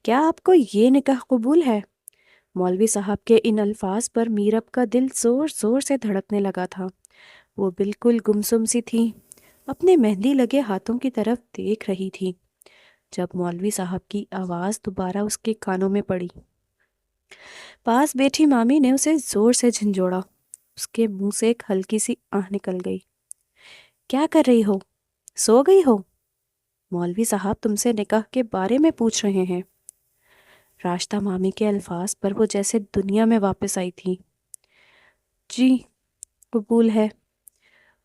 کیا آپ کو یہ نکاح قبول ہے؟ مولوی صاحب کے ان الفاظ پر میرب کا دل زور زور سے دھڑکنے لگا تھا۔ وہ بالکل گمسم سی تھی، اپنے مہندی لگے ہاتھوں کی طرف دیکھ رہی تھی جب مولوی صاحب کی آواز دوبارہ اس کے کانوں میں پڑی۔ پاس بیٹھی مامی نے اسے زور سے جھنجھوڑا۔ اس کے منہ سے ایک ہلکی سی آہ نکل گئی۔ کیا کر رہی ہو؟ سو گئی ہو؟ مولوی صاحب تم سے نکاح کے بارے میں پوچھ رہے ہیں۔ راشدہ مامی کے الفاظ پر وہ جیسے دنیا میں واپس آئی تھی۔ جی قبول ہے،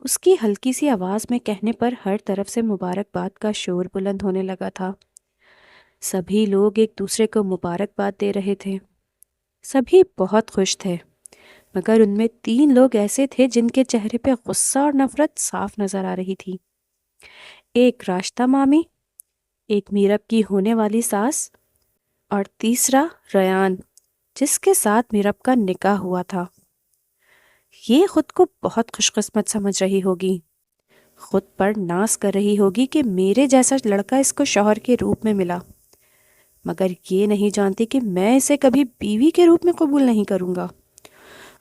اس کی ہلکی سی آواز میں کہنے پر ہر طرف سے مبارکباد کا شور بلند ہونے لگا تھا۔ سبھی لوگ ایک دوسرے کو مبارکباد دے رہے تھے۔ سبھی بہت خوش تھے، مگر ان میں 3 لوگ ایسے تھے جن کے چہرے پہ غصہ اور نفرت صاف نظر آ رہی تھی۔ ایک راشدہ مامی، ایک میرب کی ہونے والی ساس، اور تیسرا ریان، جس کے ساتھ میرب کا نکاح ہوا تھا۔ یہ خود کو بہت خوش قسمت سمجھ رہی ہوگی، خود پر ناز کر رہی ہوگی کہ میرے جیسا لڑکا اس کو شوہر کے روپ میں ملا، مگر یہ نہیں جانتی کہ میں اسے کبھی بیوی کے روپ میں قبول نہیں کروں گا،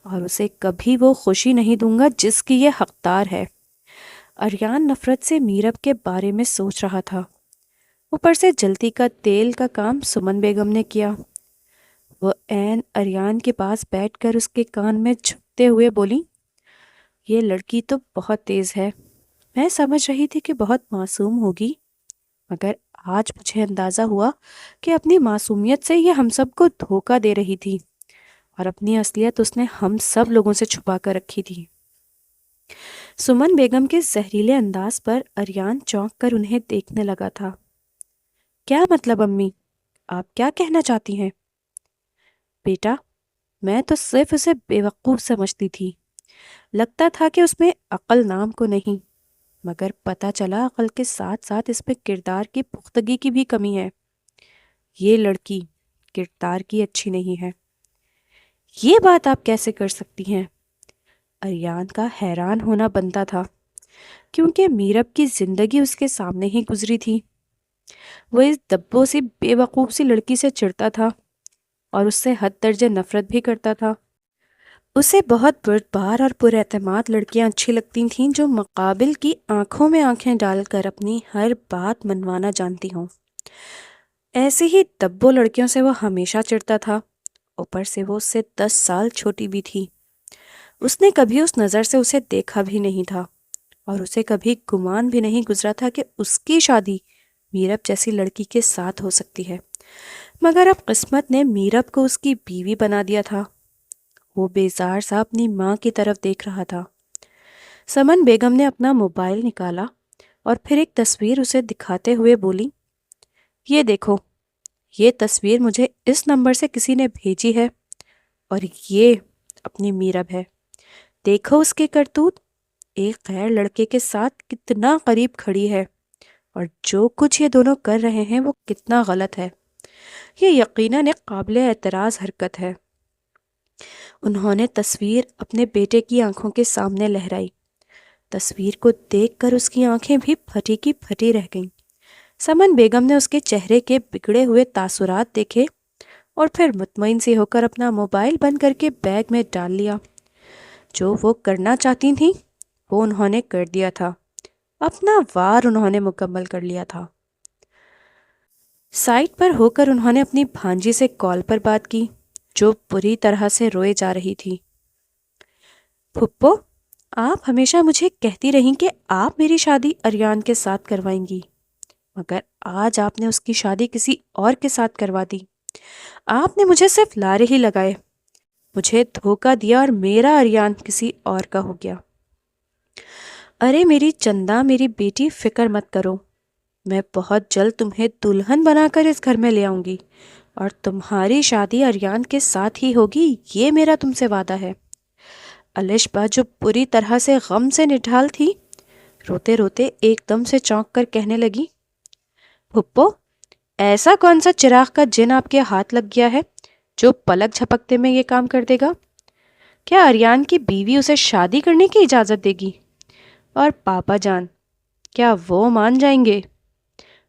اور اسے کبھی وہ خوشی نہیں دوں گا جس کی یہ حقدار ہے۔ اریان نفرت سے میرب کے بارے میں سوچ رہا تھا۔ اوپر سے جلتی کا تیل کا کام سمن بیگم نے کیا۔ وہ عین اریان کے پاس بیٹھ کر اس کے کان میں جھکتے ہوئے بولی، یہ لڑکی تو بہت تیز ہے، میں سمجھ رہی تھی کہ بہت معصوم ہوگی، مگر آج مجھے اندازہ ہوا کہ اپنی معصومیت سے یہ ہم سب کو دھوکہ دے رہی تھی، اور اپنی اصلیت اس نے ہم سب لوگوں سے چھپا کر رکھی تھی۔ سمن بیگم کے زہریلے انداز پر اریان چونک کر انہیں دیکھنے لگا تھا۔ کیا مطلب امی؟ آپ کیا کہنا چاہتی ہیں؟ بیٹا، میں تو صرف اسے بے وقوف سمجھتی تھی، لگتا تھا کہ اس میں عقل نام کو نہیں، مگر پتہ چلا عقل کے ساتھ ساتھ اس میں کردار کی پختگی کی بھی کمی ہے۔ یہ لڑکی کردار کی اچھی نہیں ہے۔ یہ بات آپ کیسے کر سکتی ہیں؟ اریان کا حیران ہونا بنتا تھا، کیونکہ میرب کی زندگی اس کے سامنے ہی گزری تھی۔ وہ اس دبو سی بے وقوف سی لڑکی سے چڑھتا تھا اور اس سے حد درجے نفرت بھی کرتا تھا۔ اسے بہت بردبار اور پر اعتماد لڑکیاں اچھی لگتی تھیں جو مقابل کی آنکھوں میں آنکھیں ڈال کر اپنی ہر بات منوانا جانتی ہوں۔ ایسی ہی دبو لڑکیوں سے وہ ہمیشہ چڑھتا تھا۔ اوپر سے وہ اس سے 10 سال چھوٹی بھی تھی۔ اس نے کبھی اس نظر سے اسے دیکھا بھی نہیں تھا، اور اسے کبھی گمان بھی نہیں گزرا تھا کہ اس کی شادی میرب جیسی لڑکی کے ساتھ ہو سکتی ہے۔ مگر اب قسمت نے میرب کو اس کی بیوی بنا دیا تھا۔ وہ بیزار سا اپنی ماں کی طرف دیکھ رہا تھا۔ سمن بیگم نے اپنا موبائل نکالا اور پھر ایک تصویر اسے دکھاتے ہوئے بولی، یہ دیکھو، یہ تصویر مجھے اس نمبر سے کسی نے بھیجی ہے، اور یہ اپنی میرب ہے۔ دیکھو اس کے کرتوت، ایک غیر لڑکے کے ساتھ کتنا قریب کھڑی ہے، اور جو کچھ یہ دونوں کر رہے ہیں وہ کتنا غلط ہے۔ یہ یقیناً ایک قابل اعتراض حرکت ہے۔ انہوں نے تصویر اپنے بیٹے کی آنکھوں کے سامنے لہرائی۔ تصویر کو دیکھ کر اس کی آنکھیں بھی پھٹی کی پھٹی رہ گئیں۔ سمن بیگم نے اس کے چہرے کے بگڑے ہوئے تاثرات دیکھے اور پھر مطمئن سی ہو کر اپنا موبائل بند کر کے بیگ میں ڈال لیا۔ جو وہ کرنا چاہتی تھیں وہ انہوں نے کر دیا تھا، اپنا وار انہوں نے مکمل کر لیا تھا۔ سائٹ پر ہو کر انہوں نے اپنی بھانجی سے کال پر بات کی، جو بری طرح سے روئے جا رہی تھی۔ پھپھو، آپ ہمیشہ مجھے کہتی رہیں کہ آپ میری شادی اریان کے ساتھ کروائیں گی، مگر آج آپ نے اس کی شادی کسی اور کے ساتھ کروا دی۔ آپ نے مجھے صرف لارے ہی لگائے، مجھے دھوکہ دیا اور میرا اریان کسی اور کا ہو گیا۔ ارے میری چندہ، میری بیٹی، فکر مت کرو، میں بہت جلد تمہیں دلہن بنا کر اس گھر میں لے آؤں گی، اور تمہاری شادی اریان کے ساتھ ہی ہوگی، یہ میرا تم سے وعدہ ہے۔ الشبہ جو پوری طرح سے غم سے نڈھال تھی، روتے روتے ایک دم سے چونک کر کہنے لگی، پھپھو، ایسا کون سا چراغ کا جن آپ کے ہاتھ لگ گیا ہے جو پلک جھپکتے میں یہ کام کر دے گا؟ کیا اریان کی بیوی اسے شادی کرنے کی اجازت دے گی؟ اور پاپا جان، کیا وہ مان جائیں گے؟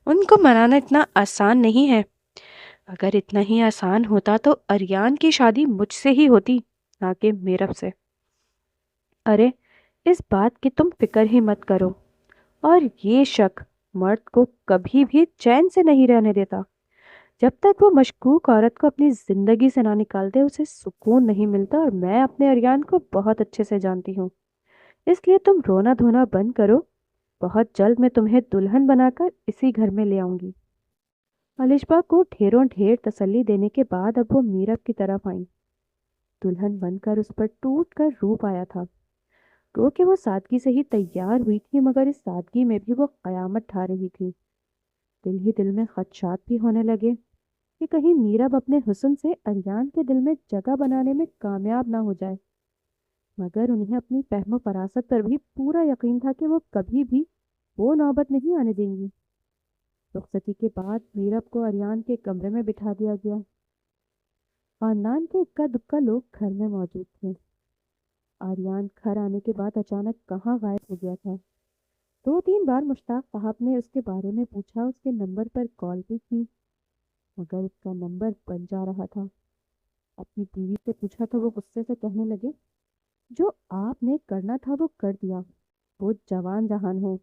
ان کو منانا اتنا آسان نہیں ہے۔ اگر اتنا ہی آسان ہوتا تو اریان کی شادی مجھ سے ہی ہوتی، نہ کہ میرب سے۔ ارے اس بات کی تم فکر ہی مت کرو۔ اور یہ شک مرد کو کبھی بھی چین سے نہیں رہنے دیتا۔ جب تک وہ مشکوک عورت کو اپنی زندگی سے نہ نکال دے اسے سکون نہیں ملتا، اور میں اپنے اریان کو بہت اچھے سے جانتی ہوں۔ اس لیے تم رونا دھونا بند کرو، بہت جلد میں تمہیں دلہن بنا کر اسی گھر میں لے آؤں گی۔ الشبا کو ڈھیروں ڈھیر تسلی دینے کے بعد اب وہ میرب کی طرف آئیں۔ دلہن بن کر اس پر ٹوٹ کر روپ آیا تھا۔ گو کہ وہ سادگی سے ہی تیار ہوئی تھی، مگر اس سادگی میں بھی وہ قیامت ٹھا رہی تھی۔ دل ہی دل میں خدشات بھی ہونے لگے کہ کہیں میرب اپنے حسن سے اریان کے دل میں جگہ بنانے میں کامیاب نہ ہو جائے، مگر انہیں اپنی فہم و فراست پر بھی پورا یقین تھا کہ وہ کبھی بھی وہ نوبت نہیں آنے دیں گی۔ رخصتی کے بعد میرب کو اریان کے کمرے میں بٹھا دیا گیا۔ خاندان کے اکا دکا لوگ گھر میں موجود تھے۔ آریان گھر آنے کے بعد اچانک کہاں غائب ہو گیا تھا۔ 2-3 بار مشتاق صاحب نے اس کے بارے میں پوچھا، اس کے نمبر پر کال بھی کی، مگر اس کا نمبر بن جا رہا تھا۔ اپنی بیوی سے پوچھا تو وہ غصے سے کہنے لگے، جو آپ نے کرنا تھا وہ کر دیا۔ وہ جوان جہان ہے،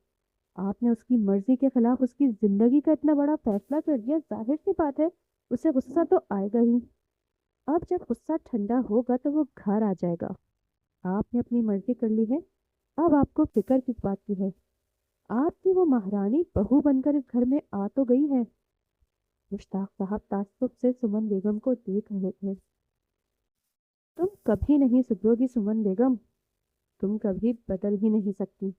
آپ نے اس کی مرضی کے خلاف اس کی زندگی کا اتنا بڑا فیصلہ کر دیا، ظاہر سی بات ہے اسے غصہ تو آئے گا ہی۔ اب جب غصہ ٹھنڈا ہوگا تو وہ گھر آ جائے گا۔ آپ نے اپنی مرضی کر لی ہے، اب آپ کو فکر کس بات کی ہے؟ آپ کی وہ مہرانی بہو بن کر اس گھر میں آ تو گئی ہے۔ مشتاق صاحب تعصب سے سمن بیگم کو دیکھ رہے تھے۔ تم کبھی نہیں سدھرو گی سمن بیگم، تم کبھی بدل ہی نہیں سکتی۔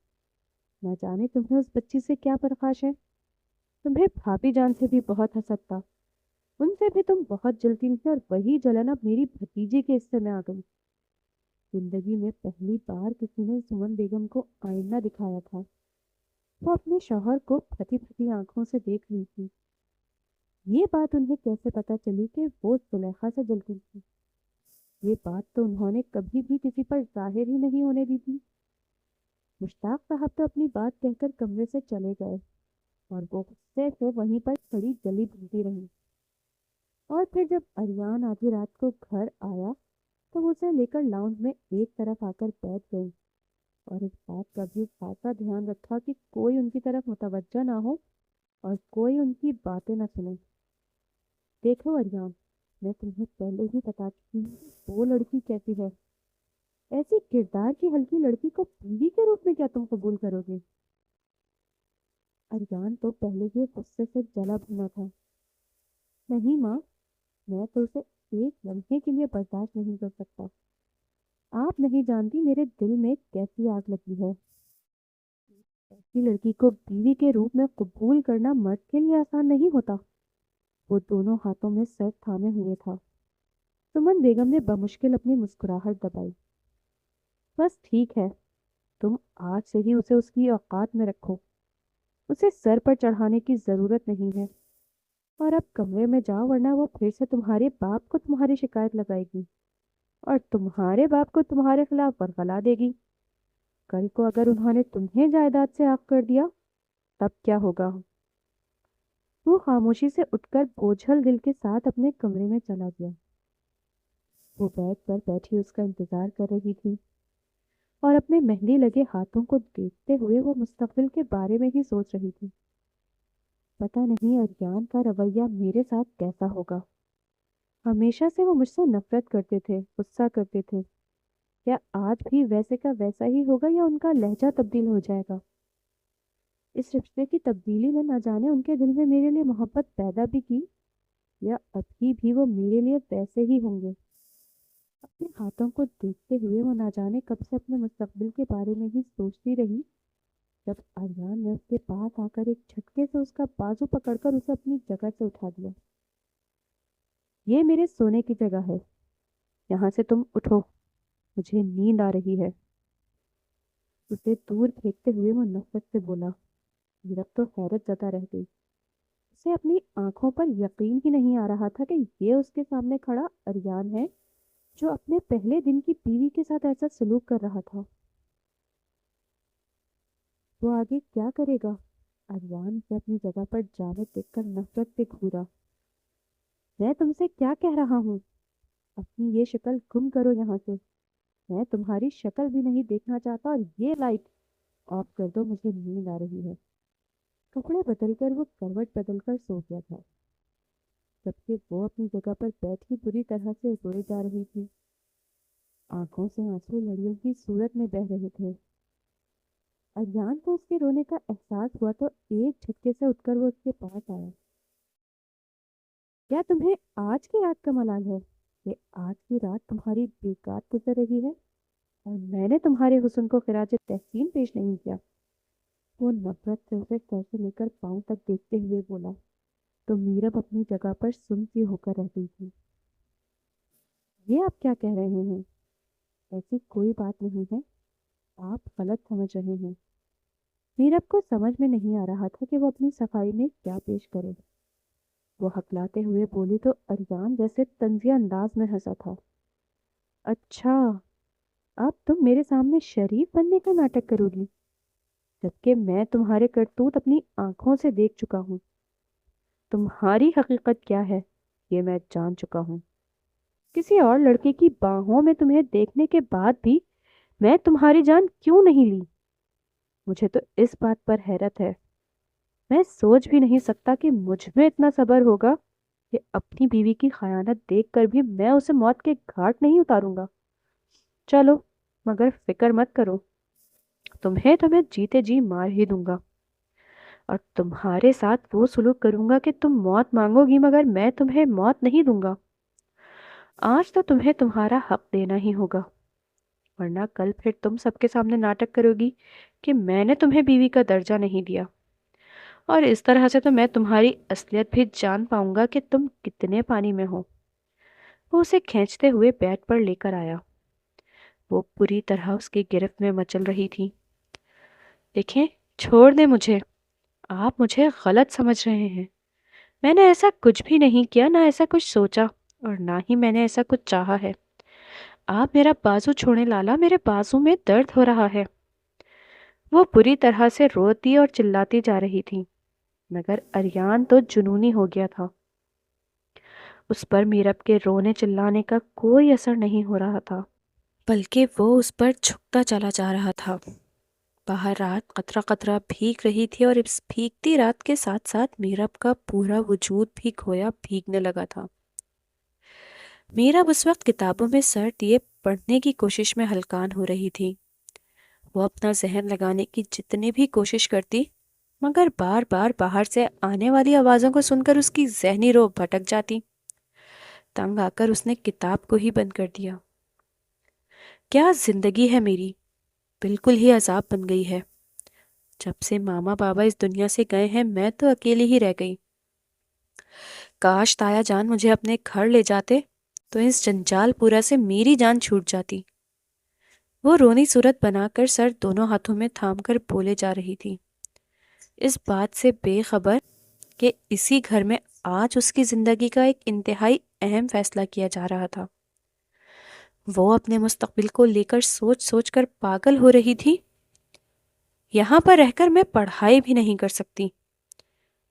نہ جانے تمہیں اس بچی سے کیا پرخاش ہے۔ تمہیں بھابھی جان سے بھی بہت حسد تھا، ان سے بھی تم بہت جلتی تھی، اور وہی جلن اب میری بھتیجی کے حصے میں آ گئی۔ زندگی میں پہلی بار کسی نے سمن بیگم کو آئینہ دکھایا تھا۔ وہ اپنے شوہر کو پھٹی پھٹی آنکھوں سے دیکھ رہی تھی۔ یہ بات انہیں کیسے پتا چلی کہ وہ زلیخا سے جلتی تھی؟ یہ بات تو انہوں نے کبھی بھی کسی پر ظاہر ہی نہیں ہونے دی تھی۔ مشتاق صاحب تو اپنی بات کہہ کر کمرے سے چلے گئے، اور وہ غصے سے وہیں پر کھڑی جلی بھونتی رہی۔ اور پھر جب اریان آدھی رات کو گھر آیا تو وہ اسے لے کر لاؤنج میں ایک طرف آ کر بیٹھ گئی، اور اس بات کا بھی خاصا دھیان رکھا کہ کوئی ان کی طرف متوجہ نہ ہو اور کوئی ان کی باتیں نہ سنے۔ دیکھو اریان، میں تمہیں پہلے ہی بتا چکی ہوں وہ لڑکی کیسی ہے۔ ایسی کردار کی ہلکی لڑکی کو بیوی کے روپ میں کیا تم قبول کرو گے؟ اریان تو پہلے ہی غصے سے جلا بھونا تھا۔ نہیں ماں، میں تو اسے ایک لمحے کے لیے برداشت نہیں کر سکتا۔ آپ نہیں جانتی میرے دل میں کیسی آگ لگی ہے۔ ایسی لڑکی کو بیوی کے روپ میں قبول کرنا مرد کے لیے آسان نہیں ہوتا۔ وہ دونوں ہاتھوں میں سر تھامے ہوئے تھا۔ سمن بیگم نے بمشکل اپنی مسکراہٹ دبائی۔ بس ٹھیک ہے، تم آج سے ہی اسے اس کی اوقات میں رکھو، اسے سر پر چڑھانے کی ضرورت نہیں ہے۔ اور اب کمرے میں جاؤ، ورنہ وہ پھر سے تمہارے باپ کو تمہاری شکایت لگائے گی، اور تمہارے باپ کو تمہارے خلاف ورغلا دے گی۔ کل کو اگر انہوں نے تمہیں جائیداد سے آگ کر دیا تب کیا ہوگا؟ وہ خاموشی سے اٹھ کر بوجھل دل کے ساتھ اپنے کمرے میں چلا گیا۔ وہ بیڈ پر بیٹھی اس کا انتظار کر رہی تھی، اور اپنے مہندی لگے ہاتھوں کو دیکھتے ہوئے وہ مستقبل کے بارے میں ہی سوچ رہی تھی۔ پتہ نہیں اریان کا رویہ میرے ساتھ کیسا ہوگا۔ ہمیشہ سے وہ مجھ سے نفرت کرتے تھے، غصہ کرتے تھے، کیا آج بھی ویسے کا ویسا ہی ہوگا یا ان کا لہجہ تبدیل ہو جائے گا؟ اس رشتے کی تبدیلی نے نہ جانے ان کے دل میں میرے لیے محبت پیدا بھی کی، یا ابھی بھی وہ میرے لیے ویسے ہی ہوں گے؟ اپنے ہاتھوں کو دیکھتے ہوئے وہ نہ جانے کب سے اپنے مستقبل کے بارے میں ہی سوچتی رہی، جب آریان نے اس کے پاس آ کر ایک جھٹکے سے اس کا بازو پکڑ کر اسے اپنی جگہ سے اٹھا دیا۔ یہ میرے سونے کی جگہ ہے، یہاں سے تم اٹھو، مجھے نیند آ رہی ہے۔ اسے دور پھینکتے ہوئے وہ نفرت سے بولا۔ میرب تو حیرت زدہ رہ گئی۔ اسے اپنی آنکھوں پر یقین ہی نہیں آ رہا تھا کہ یہ اس کے سامنے کھڑا اریان ہے جو اپنے پہلے دن کی بیوی کے ساتھ ایسا سلوک کر رہا تھا۔ وہ آگے کیا کرے گا؟ اریان سے اپنی جگہ پر جاوید دیکھ کر نفرت سے گھورا۔ میں تم سے کیا کہہ رہا ہوں؟ اپنی یہ شکل گم کرو یہاں سے. میں تمہاری شکل بھی نہیں دیکھنا چاہتا. اور یہ لائٹ آف کر دو, مجھے نیند آ رہی ہے. کپڑے بدل کر وہ کروٹ بدل کر سو گیا تھا, جبکہ وہ اپنی جگہ پر بیٹھی بری طرح سے روئی جا رہی تھی. آنکھوں سے آنسو لڑیوں کی صورت میں بہہ رہے تھے. اجان کو اس کے رونے کا احساس ہوا تو ایک جھٹکے سے اٹھ کر وہ اس کے پاس آیا. کیا تمہیں آج کی رات کا ملال ہے کہ آج کی رات تمہاری بیکار گزر رہی ہے اور میں نے تمہارے حسن کو خراج تحسین پیش نہیں کیا؟ وہ نفرت سے اسے سر سے لے کر پاؤں تک دیکھتے ہوئے بولا تو میرب اپنی جگہ پر سن سی ہو کر رہ گئی تھی. یہ آپ کیا کہہ رہے ہیں؟ ایسی کوئی بات نہیں ہے, آپ غلط سمجھ رہے ہیں. میرب کو سمجھ میں نہیں آ رہا تھا کہ وہ اپنی صفائی میں کیا پیش کرے. وہ ہکلاتے ہوئے بولی تو ارجان جیسے طنزیہ انداز میں ہنسا تھا. اچھا, اب تم میرے سامنے شریف بننے کا ناٹک کرو گی, جبکہ میں تمہارے کرتوت اپنی آنکھوں سے دیکھ چکا ہوں. تمہاری حقیقت کیا ہے یہ میں جان چکا ہوں. کسی اور لڑکے کی باہوں میں تمہیں دیکھنے کے بعد بھی میں تمہاری جان کیوں نہیں لی؟ مجھے تو اس بات پر حیرت ہے. میں سوچ بھی نہیں سکتا کہ مجھ میں اتنا صبر ہوگا کہ اپنی بیوی کی خیانت دیکھ کر بھی میں اسے موت کے گھاٹ نہیں اتاروں گا. چلو, مگر فکر مت کرو, تمہیں تو میں جیتے جی مار ہی دوں گا, اور تمہارے ساتھ وہ سلوک کروں گا کہ تم موت مانگو گی مگر میں تمہیں موت نہیں دوں گا. آج تو تمہیں تمہارا حق دینا ہی ہوگا, ورنہ کل پھر تم سب کے سامنے ناٹک کرو گی کہ میں نے تمہیں بیوی کا درجہ نہیں دیا, اور اس طرح سے تو میں تمہاری اصلیت بھی جان پاؤں گا کہ تم کتنے پانی میں ہو. وہ اسے کھینچتے ہوئے بیڈ پر لے کر آیا. وہ پوری طرح اس کی گرفت میں مچل رہی تھی. دیکھیں, چھوڑ دیں مجھے, آپ مجھے غلط سمجھ رہے ہیں. میں نے ایسا کچھ بھی نہیں کیا, نہ ایسا کچھ سوچا, اور نہ ہی میں نے ایسا کچھ چاہا ہے. آپ میرا بازو چھوڑیں لالا, میرے بازو میں درد ہو رہا ہے. وہ بری طرح سے روتی اور چلاتی جا رہی تھی, مگر اریان تو جنونی ہو گیا تھا. اس پر میرب کے رونے چلانے کا کوئی اثر نہیں ہو رہا تھا, بلکہ وہ اس پر جھکتا چلا جا رہا تھا. باہر رات قطرہ قطرہ بھیگ رہی تھی, اور اس بھیگتی رات کے ساتھ ساتھ میرب کا پورا وجود بھی گویا بھیگنے لگا تھا. میرب اس وقت کتابوں میں سر دیے پڑھنے کی کوشش میں ہلکان ہو رہی تھی. وہ اپنا ذہن لگانے کی جتنی بھی کوشش کرتی, مگر بار بار باہر سے آنے والی آوازوں کو سن کر اس کی ذہنی رو بھٹک جاتی. تنگ آ کر اس نے کتاب کو ہی بند کر دیا. کیا زندگی ہے میری, بالکل ہی عذاب بن گئی ہے. جب سے ماما بابا اس دنیا سے گئے ہیں میں تو اکیلی ہی رہ گئی. کاش تایا جان مجھے اپنے گھر لے جاتے تو اس جنجال پورا سے میری جان چھوٹ جاتی. وہ رونی صورت بنا کر سر دونوں ہاتھوں میں تھام کر بولے جا رہی تھی, اس بات سے بے خبر کہ اسی گھر میں آج اس کی زندگی کا ایک انتہائی اہم فیصلہ کیا جا رہا تھا. وہ اپنے مستقبل کو لے کر سوچ سوچ کر پاگل ہو رہی تھی. یہاں پر رہ کر میں پڑھائی بھی نہیں کر سکتی,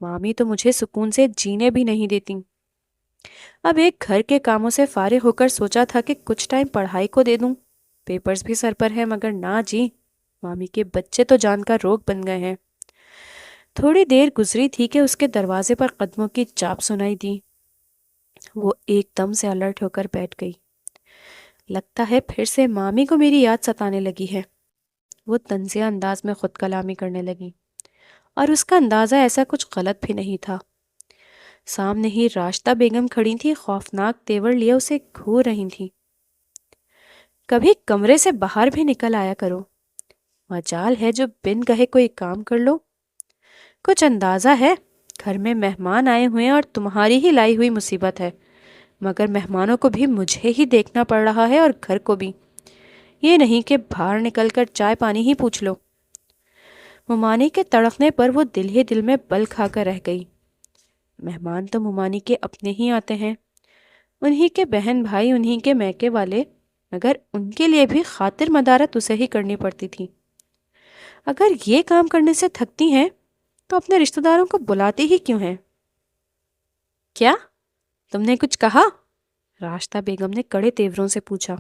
مامی تو مجھے سکون سے جینے بھی نہیں دیتی. اب ایک گھر کے کاموں سے فارغ ہو کر سوچا تھا کہ کچھ ٹائم پڑھائی کو دے دوں, پیپرز بھی سر پر ہے, مگر نہ جی, مامی کے بچے تو جان کا روگ بن گئے ہیں. تھوڑی دیر گزری تھی کہ اس کے دروازے پر قدموں کی چاپ سنائی دی. وہ ایک دم سے الرٹ ہو کر بیٹھ گئی. لگتا ہے پھر سے مامی کو میری یاد ستانے لگی ہے. وہ طنزیہ انداز میں خود کلامی کرنے لگی, اور اس کا اندازہ ایسا کچھ غلط بھی نہیں تھا. سامنے ہی راشدہ بیگم کھڑی تھی, خوفناک تیور لیے اسے گھور رہی تھی. کبھی کمرے سے باہر بھی نکل آیا کرو, مجال ہے جو بن کہے کوئی کام کر لو. کچھ اندازہ ہے, گھر میں مہمان آئے ہوئے ہیں اور تمہاری ہی لائی ہوئی مصیبت ہے, مگر مہمانوں کو بھی مجھے ہی دیکھنا پڑ رہا ہے اور گھر کو بھی. یہ نہیں کہ باہر نکل کر چائے پانی ہی پوچھ لو. ممانی کے تڑکنے پر وہ دل ہی دل میں بل کھا کر رہ گئی. مہمان تو ممانی کے اپنے ہی آتے ہیں, انہی کے بہن بھائی, انہی کے میکے والے, مگر ان کے لیے بھی خاطر مدارت اسے ہی کرنی پڑتی تھی. اگر یہ کام کرنے سے تھکتی ہیں تو اپنے رشتہ داروں کو بلاتی ہی کیوں ہیں؟ کیا تم نے کچھ کہا؟ راشدہ بیگم نے کڑے تیوروں سے پوچھا۔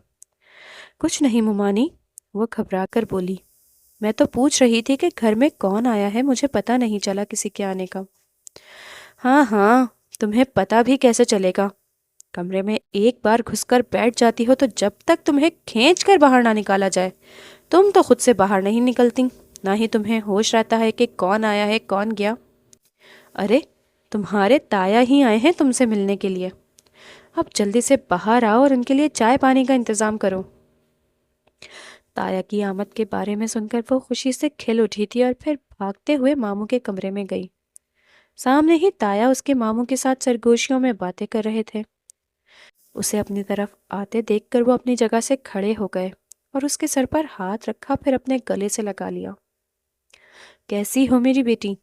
کچھ نہیں ممانی، وہ گھبرا کر بولی، میں تو پوچھ رہی تھی کہ گھر میں کون آیا ہے، مجھے پتہ نہیں چلا کسی کے آنے کا۔ ہاں ہاں، تمہیں پتہ بھی کیسے چلے گا؟ کمرے میں ایک بار گھس کر بیٹھ جاتی ہو تو جب تک تمہیں کھینچ کر باہر نہ نکالا جائے تم تو خود سے باہر نہیں نکلتی، نہ ہی تمہیں ہوش رہتا ہے کہ کون آیا ہے کون گیا۔ ارے تمہارے تایا ہی آئے ہیں تم سے ملنے کے لیے، اب جلدی سے باہر آؤ اور ان کے لیے چائے پانی کا انتظام کرو۔ تایا کی آمد کے بارے میں سن کر وہ خوشی سے کھل اٹھی تھی اور پھر بھاگتے ہوئے ماموں کے کمرے میں گئی۔ سامنے ہی تایا اس کے ماموں کے ساتھ سرگوشیوں میں باتیں کر رہے تھے۔ اسے اپنی طرف آتے دیکھ کر وہ اپنی جگہ سے کھڑے ہو گئے اور اس کے سر پر ہاتھ رکھا، پھر اپنے گلے سے لگا لیا۔ کیسی ہو میری بیٹی؟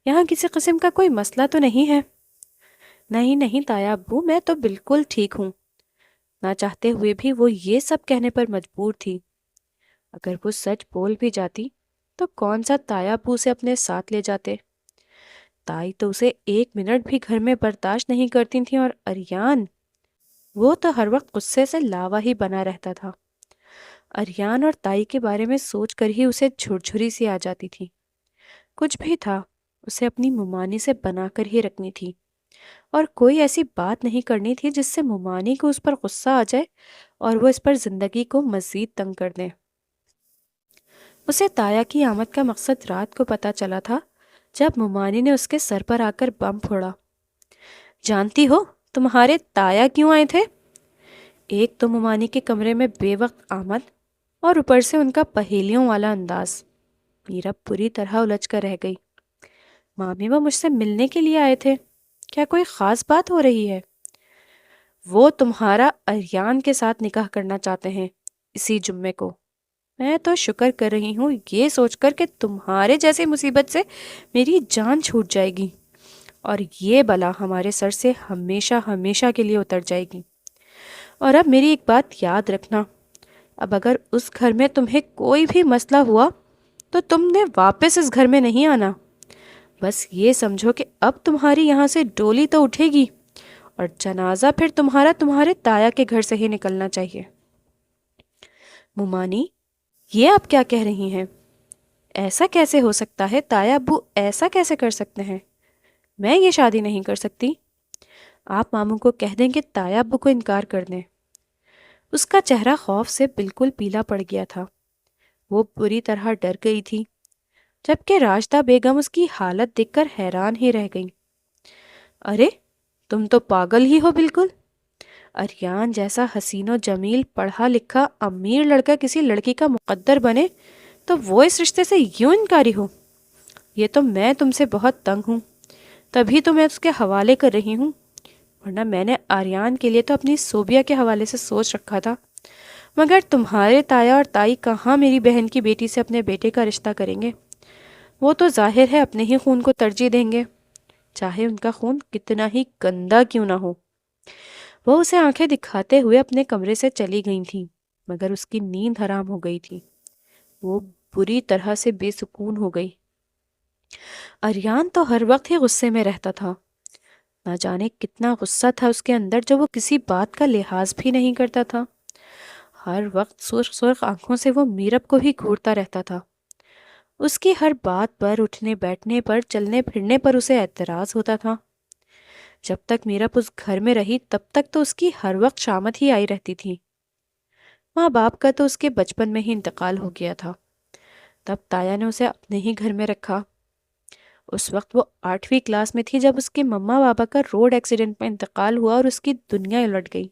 یہاں کسی قسم کا کوئی مسئلہ تو نہیں ہے؟ نہیں نہیں تایا ابو، میں تو بالکل ٹھیک ہوں۔ نہ چاہتے ہوئے بھی وہ یہ سب کہنے پر مجبور تھی۔ اگر وہ سچ بول بھی جاتی تو کون سا تایا ابو اسے اپنے ساتھ لے جاتے؟ تائی تو اسے ایک منٹ بھی گھر میں برداشت نہیں کرتی تھی، اور اریان، وہ تو ہر وقت غصے سے لاوا ہی بنا رہتا تھا۔ اریان اور تائی کے بارے میں سوچ کر ہی اسے جھرجھری سی آ جاتی تھی۔ کچھ بھی تھا، اسے اپنی ممانی سے بنا کر ہی رکھنی تھی، اور کوئی ایسی بات نہیں کرنی تھی جس سے ممانی کو اس پر غصہ آ جائے اور وہ اس پر زندگی کو مزید تنگ کر دے۔ اسے تایا کی آمد کا مقصد رات کو پتہ چلا تھا جب ممانی نے اس کے سر پر آ کر بم پھوڑا۔ جانتی ہو تمہارے تایا کیوں آئے تھے؟ ایک تو ممانی کے کمرے میں بے وقت آمد، اور اوپر سے ان کا پہیلیوں والا انداز۔ میرا پوری طرح الجھ کر رہ گئی۔ مامی وہ مجھ سے ملنے کے لیے آئے تھے، کیا کوئی خاص بات ہو رہی ہے؟ وہ تمہارا اریان کے ساتھ نکاح کرنا چاہتے ہیں اسی جمعے کو۔ میں تو شکر کر رہی ہوں یہ سوچ کر کہ تمہارے جیسی مصیبت سے میری جان چھوٹ جائے گی اور یہ بلا ہمارے سر سے ہمیشہ ہمیشہ کے لیے اتر جائے گی۔ اور اب میری ایک بات یاد رکھنا، اب اگر اس گھر میں تمہیں کوئی بھی مسئلہ ہوا تو تم نے واپس اس گھر میں نہیں آنا۔ بس یہ سمجھو کہ اب تمہاری یہاں سے ڈولی تو اٹھے گی اور جنازہ پھر تمہارا تمہارے تایا کے گھر سے ہی نکلنا چاہیے۔ ممانی، یہ آپ کیا کہہ رہی ہیں؟ ایسا کیسے ہو سکتا ہے؟ تایا ابو ایسا کیسے کر سکتے ہیں؟ میں یہ شادی نہیں کر سکتی۔ آپ ماموں کو کہہ دیں کہ تایا ابو کو انکار کر دیں۔ اس کا چہرہ خوف سے بالکل پیلا پڑ گیا تھا، وہ بری طرح ڈر گئی تھی، جبکہ راشدہ بیگم اس کی حالت دیکھ کر حیران ہی رہ گئی۔ ارے تم تو پاگل ہی ہو بالکل۔ اریان جیسا حسین و جمیل پڑھا لکھا امیر لڑکا کسی لڑکی کا مقدر بنے تو وہ اس رشتے سے یوں انکاری ہو؟ یہ تو میں تم سے بہت تنگ ہوں، تبھی تو میں اس کے حوالے کر رہی ہوں، ورنہ میں نے آریان کے لیے تو اپنی صوبیہ کے حوالے سے سوچ رکھا تھا، مگر تمہارے تایا اور تائی کہاں میری بہن کی بیٹی سے اپنے بیٹے کا رشتہ کریں گے؟ وہ تو ظاہر ہے اپنے ہی خون کو ترجیح دیں گے، چاہے ان کا خون کتنا ہی گندا کیوں نہ ہو۔ وہ اسے آنکھیں دکھاتے ہوئے اپنے کمرے سے چلی گئی تھیں، مگر اس کی نیند حرام ہو گئی تھی، وہ بری طرح سے بے سکون ہو گئی۔ اریان تو ہر وقت ہی غصے میں رہتا تھا، نہ جانے کتنا غصہ تھا اس کے اندر جو وہ کسی بات کا لحاظ بھی نہیں کرتا تھا۔ ہر وقت سرخ سرخ آنکھوں سے وہ میرب کو ہی گھورتا رہتا تھا۔ اس کی ہر بات پر، اٹھنے بیٹھنے پر، چلنے پھرنے پر اسے اعتراض ہوتا تھا۔ جب تک میرب اس گھر میں رہی تب تک تو اس کی ہر وقت شامت ہی آئی رہتی تھی۔ ماں باپ کا تو اس کے بچپن میں ہی انتقال ہو گیا تھا، تب تایا نے اسے اپنے ہی گھر میں رکھا۔ اس وقت وہ 8ویں کلاس میں تھی جب اس کے مما بابا کا روڈ ایکسیڈنٹ میں انتقال ہوا اور اس کی دنیا الٹ گئی۔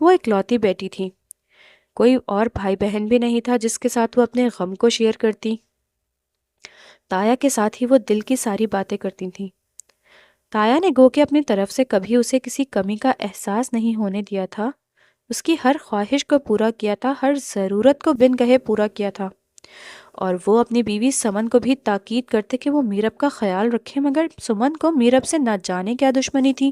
وہ اکلوتی بیٹی تھی، کوئی اور بھائی بہن بھی نہیں تھا جس کے ساتھ وہ اپنے غم کو شیئر کرتی۔ تایا کے ساتھ ہی وہ دل کی ساری باتیں کرتی تھیں۔ تایا نے گو کہ اپنی طرف سے کبھی اسے کسی کمی کا احساس نہیں ہونے دیا تھا، اس کی ہر خواہش کو پورا کیا تھا، ہر ضرورت کو بن کہے پورا کیا تھا، اور وہ اپنی بیوی سمن کو بھی تاکید کرتے کہ وہ میرب کا خیال رکھے، مگر سمن کو میرب سے نہ جانے کیا دشمنی تھی۔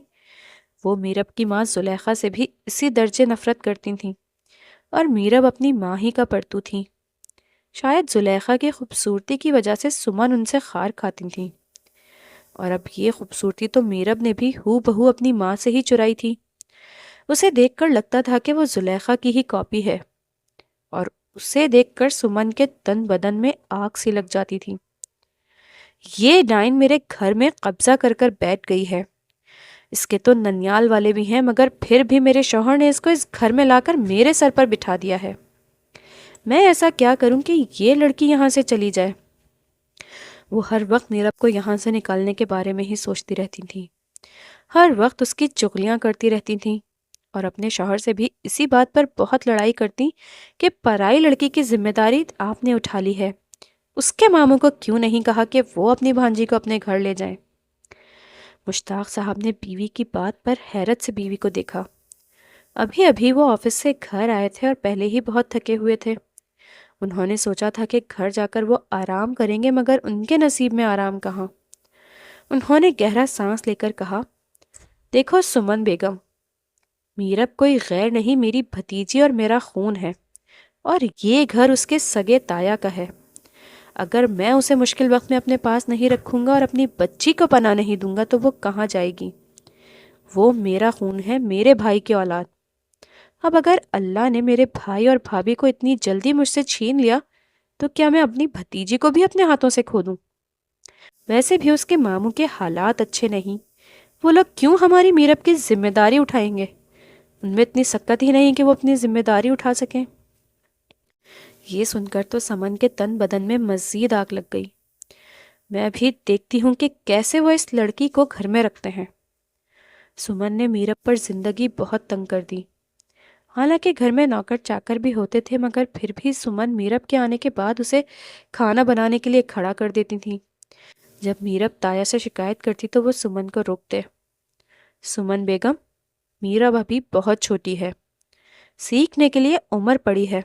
وہ میرب کی ماں زلیخا سے بھی اسی درجے نفرت کرتی تھیں، اور میرب اپنی ماں ہی کا پرتو تھی۔ شاید زلیخا کی خوبصورتی کی وجہ سے سمن ان سے خار کھاتی تھیں۔ اور اب یہ خوبصورتی تو میرب نے بھی ہو بہو اپنی ماں سے ہی چرائی تھی۔ اسے دیکھ کر لگتا تھا کہ وہ زلیخا کی ہی کاپی ہے، اور اسے دیکھ کر سمن کے تن بدن میں آگ سی لگ جاتی تھی۔ یہ ڈائن میرے گھر میں قبضہ کر کر بیٹھ گئی ہے، اس کے تو ننیال والے بھی ہیں، مگر پھر بھی میرے شوہر نے اس کو اس گھر میں لا کر میرے سر پر بٹھا دیا ہے۔ میں ایسا کیا کروں کہ یہ لڑکی یہاں سے چلی جائے؟ وہ ہر وقت میرب کو یہاں سے نکالنے کے بارے میں ہی سوچتی رہتی تھی، ہر وقت اس کی چغلیاں کرتی رہتی تھیں، اور اپنے شوہر سے بھی اسی بات پر بہت لڑائی کرتی کہ پرائی لڑکی کی ذمہ داری آپ نے اٹھا لی ہے، اس کے ماموں کو کیوں نہیں کہا کہ وہ اپنی بھانجی کو اپنے گھر لے جائیں۔ مشتاق صاحب نے بیوی کی بات پر حیرت سے بیوی کو دیکھا۔ ابھی ابھی وہ آفس سے گھر آئے تھے اور پہلے ہی بہت تھکے ہوئے تھے۔ انہوں نے سوچا تھا کہ گھر جا کر وہ آرام کریں گے، مگر ان کے نصیب میں آرام کہاں۔ انہوں نے گہرا سانس لے کر کہا، دیکھو سمن بیگم، میرب کوئی غیر نہیں، میری بھتیجی اور میرا خون ہے، اور یہ گھر اس کے سگے تایا کا ہے۔ اگر میں اسے مشکل وقت میں اپنے پاس نہیں رکھوں گا اور اپنی بچی کو پناہ نہیں دوں گا تو وہ کہاں جائے گی؟ وہ میرا خون ہے، میرے بھائی کی اولاد۔ اب اگر اللہ نے میرے بھائی اور بھابھی کو اتنی جلدی مجھ سے چھین لیا تو کیا میں اپنی بھتیجی کو بھی اپنے ہاتھوں سے کھو دوں؟ ویسے بھی اس کے ماموں کے حالات اچھے نہیں، وہ لوگ کیوں ہماری میرب کی ذمہ داری اٹھائیں گے؟ ان میں اتنی سکت ہی نہیں کہ وہ اپنی ذمہ داری اٹھا سکیں۔ یہ سن کر تو سمن کے تن بدن میں مزید آگ لگ گئی۔ میں بھی دیکھتی ہوں کہ کیسے وہ اس لڑکی کو گھر میں رکھتے ہیں۔ سمن نے میرب پر زندگی بہت تنگ کر دی۔ حالانکہ گھر میں نوکر چاکر بھی ہوتے تھے، مگر پھر بھی سمن میرب کے آنے کے بعد اسے کھانا بنانے کے لیے کھڑا کر دیتی تھی۔ جب میرب تایا سے شکایت کرتی تو وہ سمن کو روکتے۔ سمن بیگم، میرب ابھی بہت چھوٹی ہے، سیکھنے کے لیے عمر پڑی ہے،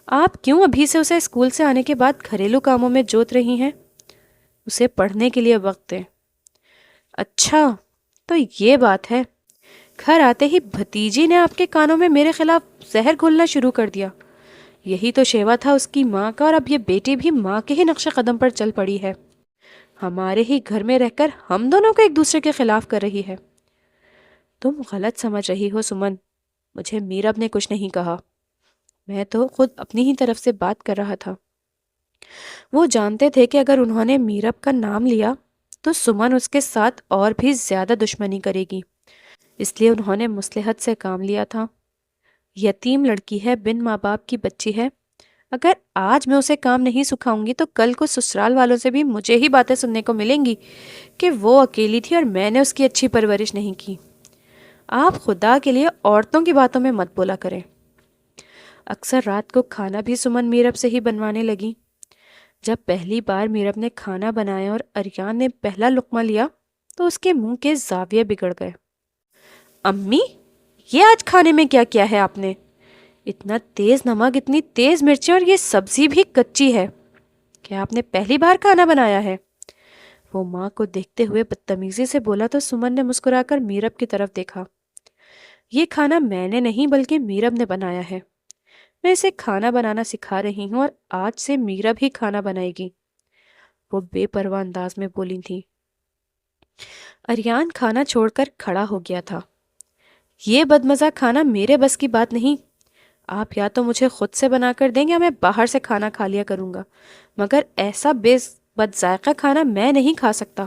آپ کیوں ابھی سے اسے اسکول سے آنے کے بعد گھریلو کاموں میں جوت رہی ہیں؟ اسے پڑھنے کے لیے وقت دیں۔ اچھا تو یہ بات ہے، گھر آتے ہی بھتیجی نے آپ کے کانوں میں میرے خلاف زہر گھولنا شروع کر دیا۔ یہی تو شیوا تھا اس کی ماں کا، اور اب یہ بیٹی بھی ماں کے ہی نقش قدم پر چل پڑی ہے، ہمارے ہی گھر میں رہ کر ہم دونوں کو ایک دوسرے کے خلاف کر رہی ہے۔ تم غلط سمجھ رہی ہو سمن، مجھے میرب نے کچھ نہیں کہا، میں تو خود اپنی ہی طرف سے بات کر رہا تھا۔ وہ جانتے تھے کہ اگر انہوں نے میرب کا نام لیا تو سمن اس کے ساتھ اور بھی زیادہ دشمنی کرے گی، اس لیے انہوں نے مصلحت سے کام لیا تھا۔ یتیم لڑکی ہے، بن ماں باپ کی بچی ہے، اگر آج میں اسے کام نہیں سکھاؤں گی تو کل کو سسرال والوں سے بھی مجھے ہی باتیں سننے کو ملیں گی کہ وہ اکیلی تھی اور میں نے اس کی اچھی پرورش نہیں کی۔ آپ خدا کے لیے عورتوں کی باتوں میں مت بولا کریں۔ اکثر رات کو کھانا بھی سمن میرب سے ہی بنوانے لگی۔ جب پہلی بار میرب نے کھانا بنایا اور اریان نے پہلا لقمہ لیا تو اس کے منہ کے زاویے بگڑ گئے۔ امی، یہ آج کھانے میں کیا کیا ہے آپ نے؟ اتنا تیز نمک، اتنی تیز مرچیں، اور یہ سبزی بھی کچی ہے، کیا آپ نے پہلی بار کھانا بنایا ہے؟ وہ ماں کو دیکھتے ہوئے بدتمیزی سے بولا تو سمن نے مسکرا کر میرب کی طرف دیکھا۔ یہ کھانا میں نے نہیں بلکہ میرب نے بنایا ہے، میں اسے کھانا بنانا سکھا رہی ہوں، اور آج سے میرب ہی کھانا بنائے گی، وہ بے پرواہ انداز میں بولی تھی۔ اریان کھانا چھوڑ کر کھڑا ہو گیا تھا۔ یہ بدمزہ کھانا میرے بس کی بات نہیں، آپ یا تو مجھے خود سے بنا کر دیں یا میں باہر سے کھانا کھا لیا کروں گا، مگر ایسا بد ذائقہ کھانا میں نہیں کھا سکتا۔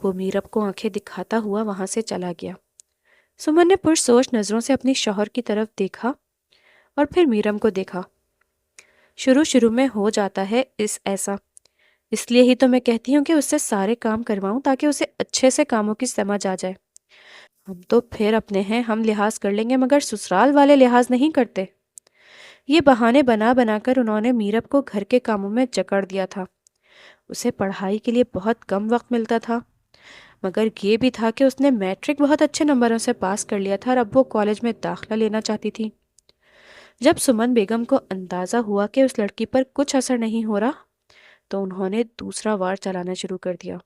وہ میرب کو آنکھیں دکھاتا ہوا وہاں سے چلا گیا۔ سمن نے پرسوچ نظروں سے اپنی شوہر کی طرف دیکھا اور پھر میرب کو دیکھا۔ شروع میں ہو جاتا ہے ایسا، اس لیے ہی تو میں کہتی ہوں کہ اس سے سارے کام کرواؤں تاکہ اسے اچھے سے کاموں کی سمجھ آ جائے۔ ہم تو پھر اپنے ہیں، ہم لحاظ کر لیں گے، مگر سسرال والے لحاظ نہیں کرتے۔ یہ بہانے بنا بنا کر انہوں نے میرب کو گھر کے کاموں میں جکڑ دیا تھا۔ اسے پڑھائی کے لیے بہت کم وقت ملتا تھا، مگر یہ بھی تھا کہ اس نے میٹرک بہت اچھے نمبروں سے پاس کر لیا تھا اور اب وہ کالج میں داخلہ لینا چاہتی تھی۔ جب سمن بیگم کو اندازہ ہوا کہ اس لڑکی پر کچھ اثر نہیں ہو رہا تو انہوں نے دوسرا وار چلانا شروع کر دیا۔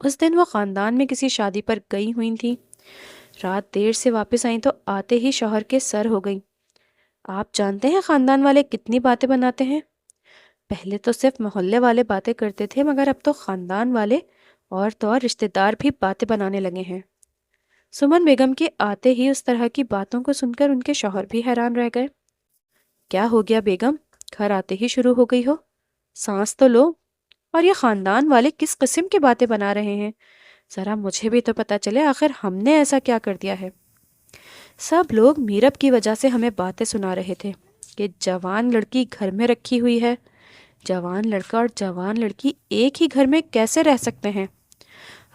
اس دن وہ خاندان میں کسی شادی پر گئی ہوئی تھیں۔ رات دیر سے واپس آئیں تو آتے ہی شوہر کے سر ہو گئیں۔ آپ جانتے ہیں خاندان والے کتنی باتیں بناتے ہیں؟ پہلے تو صرف محلے والے باتیں کرتے تھے، مگر اب تو خاندان والے اور تو اور رشتے دار بھی باتیں بنانے لگے ہیں۔ سمن بیگم کے آتے ہی اس طرح کی باتوں کو سن کر ان کے شوہر بھی حیران رہ گئے۔ کیا ہو گیا بیگم، گھر آتے ہی شروع ہو گئی ہو؟ سانس تو لو، اور یہ خاندان والے کس قسم کی باتیں بنا رہے ہیں؟ ذرا مجھے بھی تو پتا چلے آخر ہم نے ایسا کیا کر دیا ہے۔ سب لوگ میرب کی وجہ سے ہمیں باتیں سنا رہے تھے کہ جوان لڑکی گھر میں رکھی ہوئی ہے۔ جوان لڑکا اور جوان لڑکی ایک ہی گھر میں کیسے رہ سکتے ہیں؟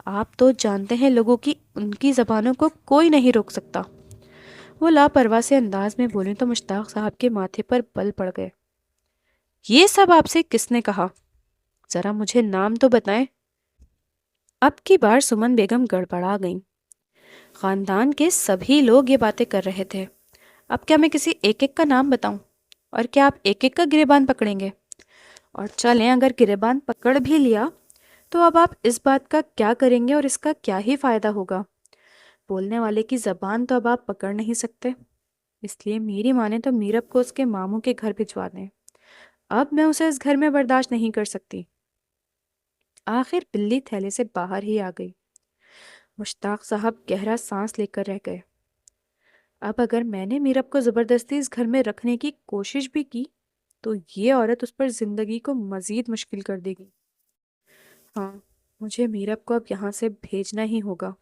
آپ تو جانتے ہیں لوگوں کی ان کی زبانوں کو کوئی نہیں روک سکتا۔ وہ لاپرواہ سے انداز میں بولیں تو مشتاق صاحب کے ماتھے پر بل پڑ گئے۔ یہ سب آپ سے کس نے کہا؟ ذرا مجھے نام تو بتائیں۔ اب کی بار سمن بیگم گڑبڑا گئیں۔ خاندان کے سبھی لوگ یہ باتیں کر رہے تھے، اب کیا میں کسی ایک ایک کا نام بتاؤں؟ اور کیا آپ ایک ایک کا گریبان پکڑیں گے؟ اور چلیں اگر گریبان پکڑ بھی لیا تو اب آپ اس بات کا کیا کریں گے اور اس کا کیا ہی فائدہ ہوگا؟ بولنے والے کی زبان تو اب آپ پکڑ نہیں سکتے، اس لیے میری مانے تو میرب کو اس کے ماموں کے گھر بھجوا دیں۔ اب میں اسے اس گھر میں برداشت نہیں کر سکتی۔ آخر بلی تھیلے سے باہر ہی آ گئی۔ مشتاق صاحب گہرا سانس لے کر رہ گئے۔ اب اگر میں نے میرب کو زبردستی اس گھر میں رکھنے کی کوشش بھی کی تو یہ عورت اس پر زندگی کو مزید مشکل کر دے گی۔ ہاں، مجھے میرب کو اب یہاں سے بھیجنا ہی ہوگا۔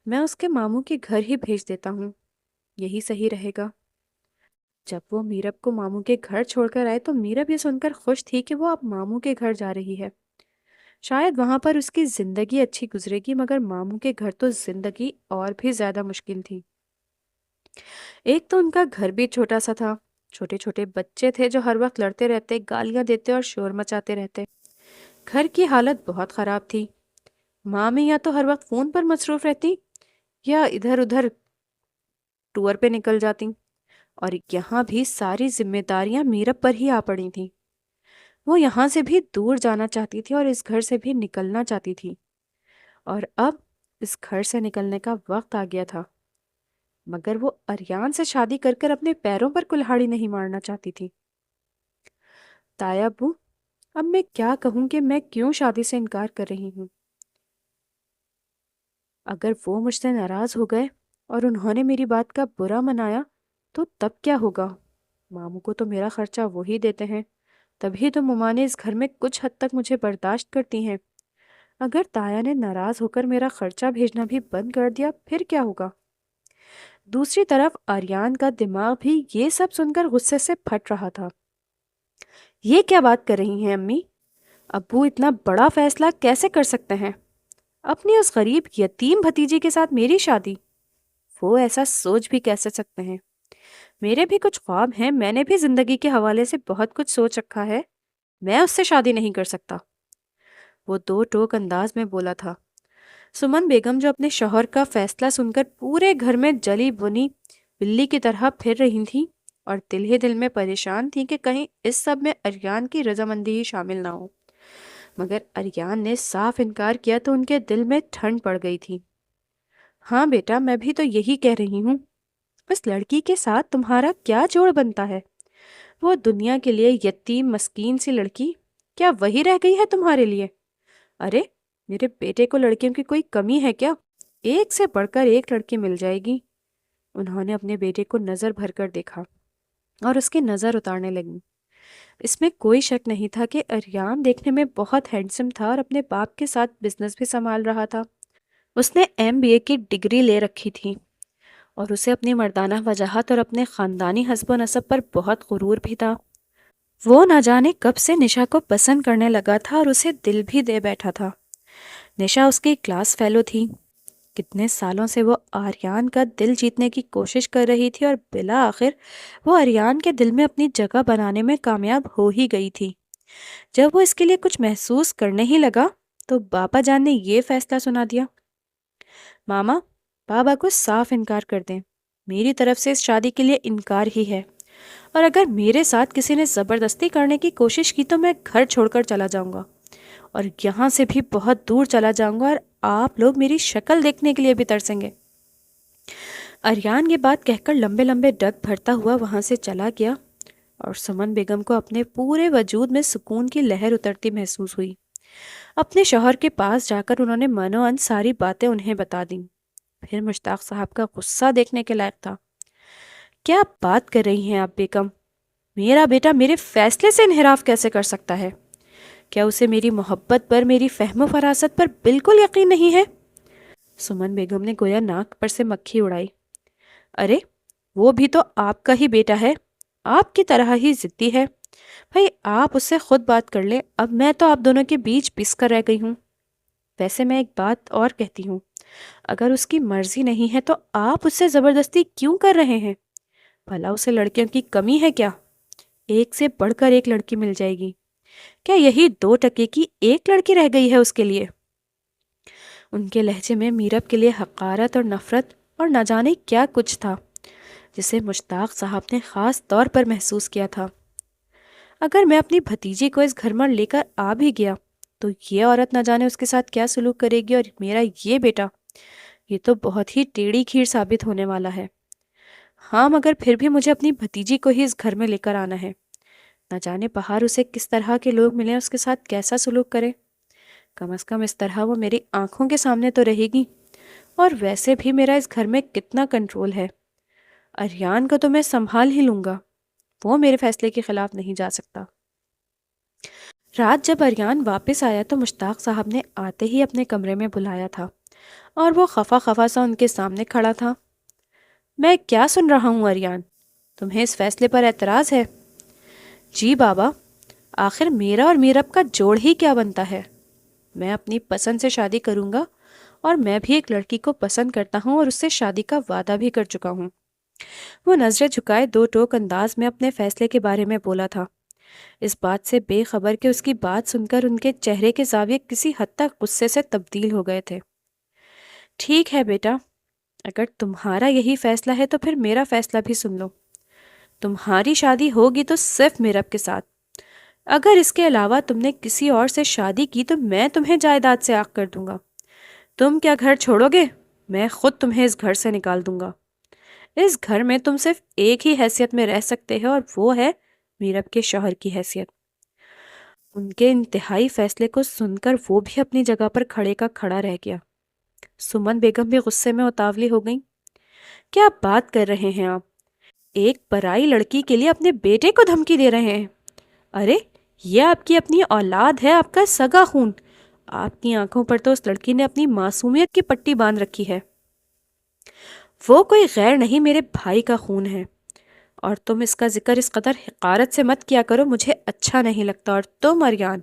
میں اس کے ماموں کے گھر ہی بھیج دیتا ہوں، یہی صحیح رہے گا۔ جب وہ میرب کو ماموں کے گھر چھوڑ کر آئے تو میرب یہ سن کر خوش تھی کہ وہ اب ماموں کے گھر جا رہی ہے۔ شاید وہاں پر اس کی زندگی اچھی گزرے گی، مگر ماموں کے گھر تو زندگی اور بھی زیادہ مشکل تھی۔ ایک تو ان کا گھر بھی چھوٹا سا تھا، چھوٹے چھوٹے بچے تھے جو ہر وقت لڑتے رہتے، گالیاں دیتے اور شور مچاتے رہتے۔ گھر کی حالت بہت خراب تھی۔ ماں میں یا تو ہر وقت فون پر مصروف رہتی یا ادھر ادھر ٹور پہ نکل جاتی، اور یہاں بھی ساری ذمہ داریاں میرب پر ہی آ پڑی تھیں۔ وہ یہاں سے بھی دور جانا چاہتی تھی اور اس گھر سے بھی نکلنا چاہتی تھی، اور اب اس گھر سے نکلنے کا وقت آ گیا تھا۔ مگر وہ اریان سے شادی کر کر اپنے پیروں پر کلہاڑی نہیں مارنا چاہتی تھی۔ تایا ابو، اب میں کیا کہوں کہ میں کیوں شادی سے انکار کر رہی ہوں؟ اگر وہ مجھ سے ناراض ہو گئے اور انہوں نے میری بات کا برا منایا تو تب کیا ہوگا؟ ماموں کو تو میرا خرچہ وہی دیتے ہیں، تبھی تو ممانے اس گھر میں کچھ حد تک مجھے برداشت کرتی ہیں۔ اگر تایا نے ناراض ہو کر میرا خرچہ بھیجنا بھی بند کر دیا پھر کیا ہوگا؟ دوسری طرف آریان کا دماغ بھی یہ سب سن کر غصے سے پھٹ رہا تھا۔ یہ کیا بات کر رہی ہیں امی؟ ابو اتنا بڑا فیصلہ کیسے کر سکتے ہیں؟ اپنی اس غریب یتیم بھتیجی کے ساتھ میری شادی؟ وہ ایسا سوچ بھی کیسے سکتے ہیں؟ میرے بھی کچھ خواب ہیں، میں نے بھی زندگی کے حوالے سے بہت کچھ سوچ رکھا ہے، میں اس سے شادی نہیں کر سکتا۔ وہ دو ٹوک انداز میں بولا تھا۔ سمن بیگم جو اپنے شوہر کا فیصلہ سن کر پورے گھر میں جلی بنی بلی کی طرح پھر رہی تھیں اور دل ہی دل میں پریشان تھیں کہ کہیں اس سب میں اریان کی رضامندی ہی شامل نہ ہو، مگر اریان نے صاف انکار کیا تو ان کے دل میں ٹھنڈ پڑ گئی تھی۔ ہاں بیٹا، میں بھی تو یہی کہہ رہی ہوں، اس لڑکی کے ساتھ تمہارا کیا جوڑ بنتا ہے؟ وہ دنیا کے لیے یتیم مسکین سی لڑکی کیا وہی رہ گئی ہے تمہارے لیے؟ ارے میرے بیٹے کو لڑکیوں کی کوئی کمی ہے کیا؟ ایک سے بڑھ کر ایک لڑکی مل جائے گی۔ انہوں نے اپنے بیٹے کو نظر بھر کر دیکھا اور اس کی نظر اتارنے لگی۔ اس میں کوئی شک نہیں تھا کہ اریان دیکھنے میں بہت ہینڈسم تھا اور اپنے باپ کے ساتھ بزنس بھی سنبھال رہا تھا۔ اس نے MBA کی ڈگری لے رکھی تھی اور اسے اپنی مردانہ وجاہت اور اپنے خاندانی حسب و نسب پر بہت غرور بھی تھا۔ وہ نہ جانے کب سے نشا کو پسند کرنے لگا تھا اور اسے دل بھی دے بیٹھا تھا۔ نشا اس کی کلاس فیلو تھی۔ کتنے سالوں سے وہ آریان کا دل جیتنے کی کوشش کر رہی تھی اور بالآخر وہ آریان کے دل میں اپنی جگہ بنانے میں کامیاب ہو ہی گئی تھی۔ جب وہ اس کے لیے کچھ محسوس کرنے ہی لگا تو بابا جان نے یہ فیصلہ سنا دیا۔ ماما، بابا کو صاف انکار کر دیں، میری طرف سے اس شادی کے لیے انکار ہی ہے، اور اگر میرے ساتھ کسی نے زبردستی کرنے کی کوشش کی تو میں گھر چھوڑ کر چلا جاؤں گا، اور یہاں سے بھی بہت دور چلا جاؤں گا، اور آپ لوگ میری شکل دیکھنے کے لیے بھی ترسیں گے۔ اریان یہ بات کہہ کر لمبے لمبے ڈگ بھرتا ہوا وہاں سے چلا گیا اور سمن بیگم کو اپنے پورے وجود میں سکون کی لہر اترتی محسوس ہوئی۔ اپنے شوہر کے پاس جا کر انہوں نے منو ان ساری باتیں انہیں بتا دیں۔ پھر مشتاق صاحب کا غصہ دیکھنے کے لائق تھا۔ کیا بات کر رہی ہیں آپ بیگم؟ میرا بیٹا میرے فیصلے سے انحراف کیسے کر سکتا ہے؟ کیا اسے میری محبت پر، میری فہم و فراست پر بالکل یقین نہیں ہے؟ سمن بیگم نے گویا ناک پر سے مکھی اڑائی۔ ارے وہ بھی تو آپ کا ہی بیٹا ہے، آپ کی طرح ہی ضدی ہے۔ بھائی آپ اس سے خود بات کر لیں، اب میں تو آپ دونوں کے بیچ پس کر رہ گئی ہوں۔ ویسے میں ایک بات اور کہتی ہوں، اگر اس کی مرضی نہیں ہے تو آپ اس سے زبردستی کیوں کر رہے ہیں؟ بھلا اسے لڑکیوں کی کمی ہے کیا؟ ایک سے بڑھ کر ایک لڑکی مل جائے گی، کیا یہی 2 ٹکے کی ایک لڑکی رہ گئی ہے اس کے لیے؟ ان کے لہجے میں میرب کے لیے حقارت اور نفرت اور نہ جانے کیا کچھ تھا، جسے مشتاق صاحب نے خاص طور پر محسوس کیا تھا۔ اگر میں اپنی بھتیجی کو اس گھر میں لے کر آ بھی گیا تو یہ عورت نہ جانے اس کے ساتھ کیا سلوک کرے گی، اور میرا یہ بیٹا، یہ تو بہت ہی ٹیڑھی کھیر ثابت ہونے والا ہے۔ ہاں مگر پھر بھی مجھے اپنی بھتیجی کو ہی اس گھر میں لے کر آنا ہے۔ نہ جانے باہر اسے کس طرح کے لوگ ملیں، اس کے ساتھ کیسا سلوک کرے۔ کم از کم اس طرح وہ میری آنکھوں کے سامنے تو رہے گی۔ اور ویسے بھی میرا اس گھر میں کتنا کنٹرول ہے، اریان کو تو میں سنبھال ہی لوں گا، وہ میرے فیصلے کے خلاف نہیں جا سکتا۔ رات جب اریان واپس آیا تو مشتاق صاحب نے آتے ہی اپنے کمرے میں بلایا تھا، اور وہ خفا خفا سا ان کے سامنے کھڑا تھا۔ میں کیا سن رہا ہوں اریان؟ تمہیں اس فیصلے پر اعتراض ہے؟ جی بابا، آخر میرا اور میرب کا جوڑ ہی کیا بنتا ہے؟ میں اپنی پسند سے شادی کروں گا، اور میں بھی ایک لڑکی کو پسند کرتا ہوں اور اس سے شادی کا وعدہ بھی کر چکا ہوں۔ وہ نظریں جھکائے 2 ٹوک انداز میں اپنے فیصلے کے بارے میں بولا تھا، اس بات سے بے خبر کہ اس کی بات سن کر ان کے چہرے کے زاویے کسی حد تک غصے سے تبدیل ہو گئے تھے۔ ٹھیک ہے بیٹا، اگر تمہارا یہی فیصلہ ہے تو پھر میرا فیصلہ بھی سن لو۔ تمہاری شادی ہوگی تو صرف میرب کے ساتھ۔ اگر اس کے علاوہ تم نے کسی اور سے شادی کی تو میں تمہیں جائیداد سے عاق کر دوں گا۔ تم کیا گھر چھوڑو گے؟ میں خود تمہیں اس گھر سے نکال دوں گا۔ اس گھر میں تم صرف ایک ہی حیثیت میں رہ سکتے ہیں، اور وہ ہے میرب کے شوہر کی حیثیت۔ ان کے انتہائی فیصلے کو سن کر وہ بھی اپنی جگہ پر کھڑے کا کھڑا رہ گیا۔ سمن بیگم بھی غصے میں اتاولی ہو گئیں۔ کیا بات کر رہے ہیں آپ؟ ایک پرائی لڑکی کے لیے اپنے بیٹے کو دھمکی دے رہے ہیں؟ ارے یہ آپ کی اپنی اولاد ہے، آپ کا سگا خون۔ آپ کی آنکھوں پر تو اس لڑکی نے اپنی معصومیت کی پٹی باندھ رکھی ہے۔ وہ کوئی غیر نہیں، میرے بھائی کا خون ہے، اور تم اس کا ذکر اس قدر حقارت سے مت کیا کرو، مجھے اچھا نہیں لگتا۔ اور تم اریان،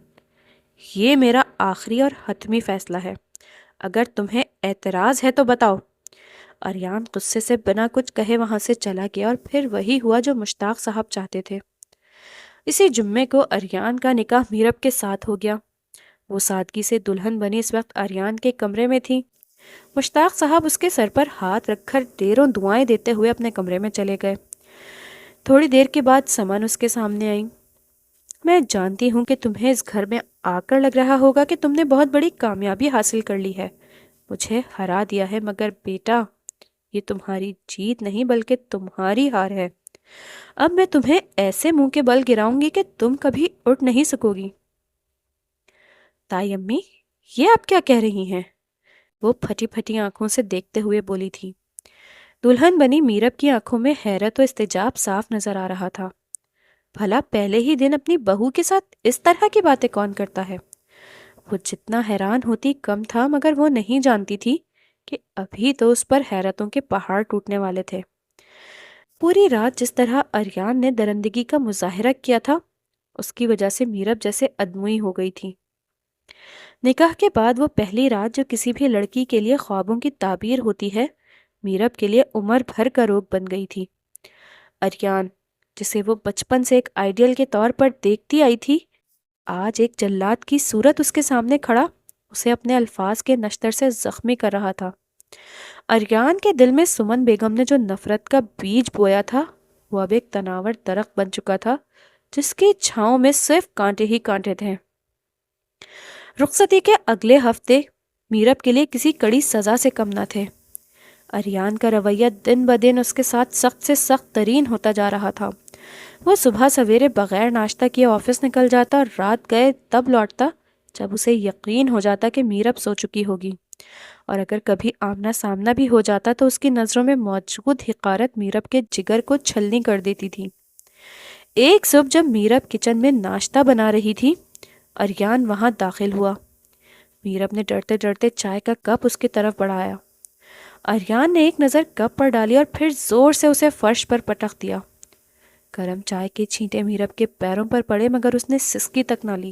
یہ میرا آخری اور حتمی فیصلہ ہے، اگر تمہیں اعتراض ہے تو بتاؤ۔ اریان غصے سے بنا کچھ کہے وہاں سے چلا گیا، اور پھر وہی ہوا جو مشتاق صاحب چاہتے تھے۔ اسی جمعے کو اریان کا نکاح میرب کے ساتھ ہو گیا۔ وہ سادگی سے دلہن بنی اس وقت اریان کے کمرے میں تھی۔ مشتاق صاحب اس کے سر پر ہاتھ رکھ کر ڈیروں دعائیں دیتے ہوئے اپنے کمرے میں چلے گئے۔ تھوڑی دیر کے بعد سمن اس کے سامنے آئی۔ میں جانتی ہوں کہ تمہیں اس گھر میں آ کر لگ رہا ہوگا کہ تم نے بہت بڑی کامیابی حاصل کر لی ہے، مجھے ہرا دیا ہے، مگر بیٹا یہ تمہاری جیت نہیں بلکہ تمہاری ہار ہے۔ اب میں تمہیں ایسے منہ کے بل گراؤں گی کہ تم کبھی اٹھ نہیں سکو گی۔ تائی امی، یہ آپ کیا کہہ رہی ہیں؟ وہ پھٹی پھٹی آنکھوں سے دیکھتے ہوئے بولی تھی۔ دلہن بنی میرب کی آنکھوں میں حیرت و استعجاب صاف نظر آ رہا تھا۔ بھلا پہلے ہی دن اپنی بہو کے ساتھ اس طرح کی باتیں کون کرتا ہے؟ وہ جتنا حیران ہوتی کم تھا، مگر وہ نہیں جانتی تھی کہ ابھی تو اس پر حیرتوں کے پہاڑ ٹوٹنے والے تھے۔ پوری رات جس طرح اریان نے درندگی کا مظاہرہ کیا تھا، اس کی وجہ سے میرب جیسے ادموئی ہو گئی تھی۔ نکاح کے بعد وہ پہلی رات جو کسی بھی لڑکی کے لیے خوابوں کی تعبیر ہوتی ہے، میرب کے لیے عمر بھر کا روگ بن گئی تھی۔ اریان، جسے وہ بچپن سے ایک آئیڈیل کے طور پر دیکھتی آئی تھی، آج ایک جلاد کی صورت اس کے سامنے کھڑا اسے اپنے الفاظ کے نشتر سے زخمی کر رہا تھا۔ اریان کے دل میں سمن بیگم نے جو نفرت کا بیج بویا تھا، وہ اب ایک تناور درخت بن چکا تھا جس کی چھاؤں میں صرف کانٹے ہی کانٹے تھے۔ رخصتی کے اگلے ہفتے میرب کے لیے کسی کڑی سزا سے کم نہ تھے۔ اریان کا رویہ دن بدن اس کے ساتھ سخت سے سخت ترین ہوتا جا رہا تھا۔ وہ صبح سویرے بغیر ناشتہ کیے آفس نکل جاتا اور رات گئے تب لوٹتا جب اسے یقین ہو جاتا کہ میرب سو چکی ہوگی، اور اگر کبھی آمنا سامنا بھی ہو جاتا تو اس کی نظروں میں موجود حقارت میرب کے جگر کو چھلنی کر دیتی تھی۔ ایک صبح جب میرب کچن میں ناشتہ بنا رہی تھی، اریان وہاں داخل ہوا۔ میرب نے ڈرتے ڈرتے چائے کا کپ اس کی طرف بڑھایا۔ اریان نے ایک نظر کپ پر ڈالی اور پھر زور سے اسے فرش پر پٹخ دیا۔ گرم چائے کے چھینٹے میرب کے پیروں پر پڑے مگر اس نے سسکی تک نہ لی۔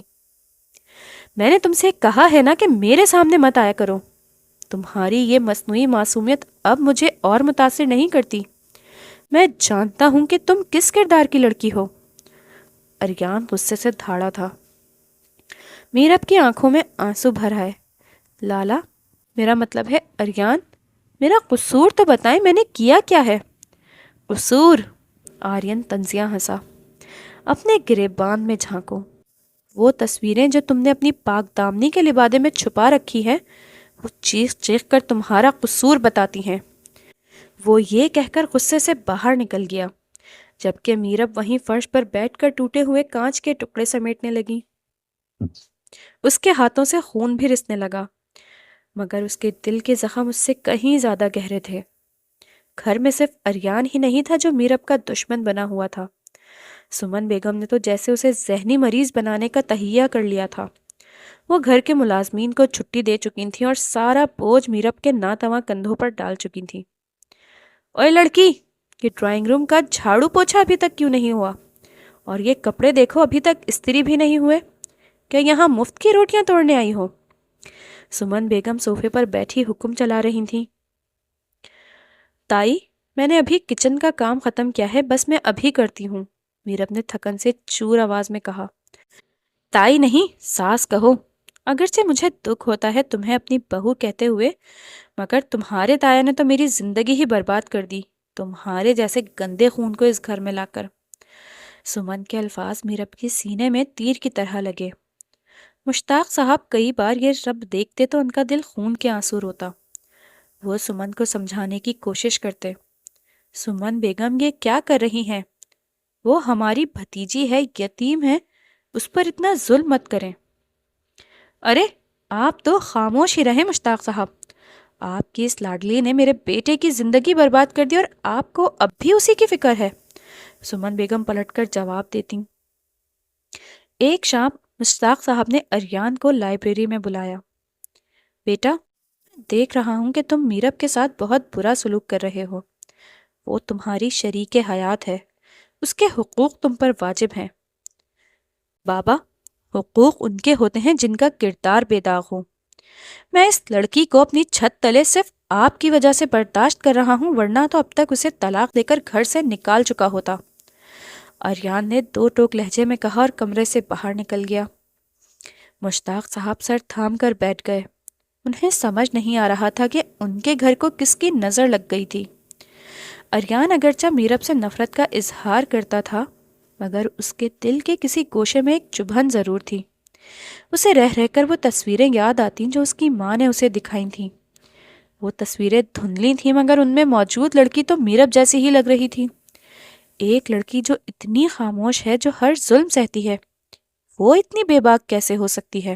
میں نے تم سے کہا ہے نا کہ میرے سامنے مت آیا کرو۔ تمہاری یہ مصنوعی معصومیت اب مجھے اور متاثر نہیں کرتی۔ میں جانتا ہوں کہ تم کس کردار کی لڑکی ہو۔ اریان غصے سے دھاڑا تھا۔ میرب کی آنکھوں میں آنسو بھر آئے۔ لالا، میرا مطلب ہے اریان، میرا قصور تو بتائیں، میں نے کیا کیا ہے؟ قصور؟ آرین طنزیہ ہنسا۔ اپنے گریبان میں جھانکو۔ وہ تصویریں جو تم نے اپنی پاک دامنی کے لبادے میں چھپا رکھی ہیں، وہ چیخ چیخ کر تمہارا قصور بتاتی ہیں۔ وہ یہ کہہ کر غصے سے باہر نکل گیا، جبکہ میرب وہیں فرش پر بیٹھ کر ٹوٹے ہوئے کانچ کے ٹکڑے سمیٹنے لگی۔ اس کے ہاتھوں سے خون بھی رسنے لگا، مگر اس کے دل کے زخم اس سے کہیں زیادہ گہرے تھے۔ گھر میں صرف اریان ہی نہیں تھا جو میرب کا دشمن بنا ہوا تھا۔ سمن بیگم نے تو جیسے اسے ذہنی مریض بنانے کا تہیہ کر لیا تھا۔ وہ گھر کے ملازمین کو چھٹی دے چکی تھیں اور سارا بوجھ میرب کے ناتواں کندھوں پر ڈال چکی تھیں۔ اوے لڑکی، یہ ڈرائنگ روم کا جھاڑو پوچھا ابھی تک کیوں نہیں ہوا؟ اور یہ کپڑے دیکھو ابھی تک استری بھی نہیں ہوئے۔ کیا یہاں مفت کی روٹیاں توڑنے آئی ہو؟ سمن بیگم صوفے پر بیٹھی حکم چلا رہی تھیں۔ تائی، میں نے ابھی کچن کا کام ختم کیا ہے، بس میں ابھی کرتی ہوں، میرب نے تھکن سے چور آواز میں کہا۔ تائی نہیں، ساس کہو۔ اگرچہ مجھے دکھ ہوتا ہے تمہیں اپنی بہو کہتے ہوئے، مگر تمہارے تایا نے تو میری زندگی ہی برباد کر دی، تمہارے جیسے گندے خون کو اس گھر میں لا کر۔ سمن کے الفاظ میرب کے سینے میں تیر کی طرح لگے۔ مشتاق صاحب کئی بار یہ رب دیکھتے تو ان کا دل خون کے آنسو روتا۔ وہ سمن کو سمجھانے کی کوشش کرتے۔ سمن بیگم یہ کیا کر رہی ہیں؟ وہ ہماری بھتیجی ہے، یتیم ہے، اس پر اتنا ظلم مت کریں۔ ارے آپ تو خاموش ہی رہیں مشتاق صاحب، آپ کی اس لاڈلی نے میرے بیٹے کی زندگی برباد کر دی اور آپ کو اب بھی اسی کی فکر ہے، سمن بیگم پلٹ کر جواب دیتی۔ ایک شام مشتاق صاحب نے اریان کو لائبریری میں بلایا۔ بیٹا، دیکھ رہا ہوں کہ تم میرب کے ساتھ بہت برا سلوک کر رہے ہو۔ وہ تمہاری شریک حیات ہے، اس کے حقوق تم پر واجب ہیں۔ بابا، حقوق ان کے ہوتے ہیں جن کا کردار بے داغ ہو۔ میں اس لڑکی کو اپنی چھت تلے صرف آپ کی وجہ سے برداشت کر رہا ہوں، ورنہ تو اب تک اسے طلاق دے کر گھر سے نکال چکا ہوتا، اریان نے دو ٹوک لہجے میں کہا اور کمرے سے باہر نکل گیا۔ مشتاق صاحب سر تھام کر بیٹھ گئے۔ انہیں سمجھ نہیں آ رہا تھا کہ ان کے گھر کو کس کی نظر لگ گئی تھی۔ اریان اگرچہ میرب سے نفرت کا اظہار کرتا تھا، مگر اس کے دل کے کسی گوشے میں ایک چبھن ضرور تھی۔ اسے رہ رہ کر وہ تصویریں یاد آتیں جو اس کی ماں نے اسے دکھائی تھیں۔ وہ تصویریں دھندلی تھیں مگر ان میں موجود لڑکی تو میرب جیسی ہی لگ رہی تھی۔ ایک لڑکی جو اتنی خاموش ہے، جو ہر ظلم سہتی ہے، وہ اتنی بے باک کیسے ہو سکتی ہے؟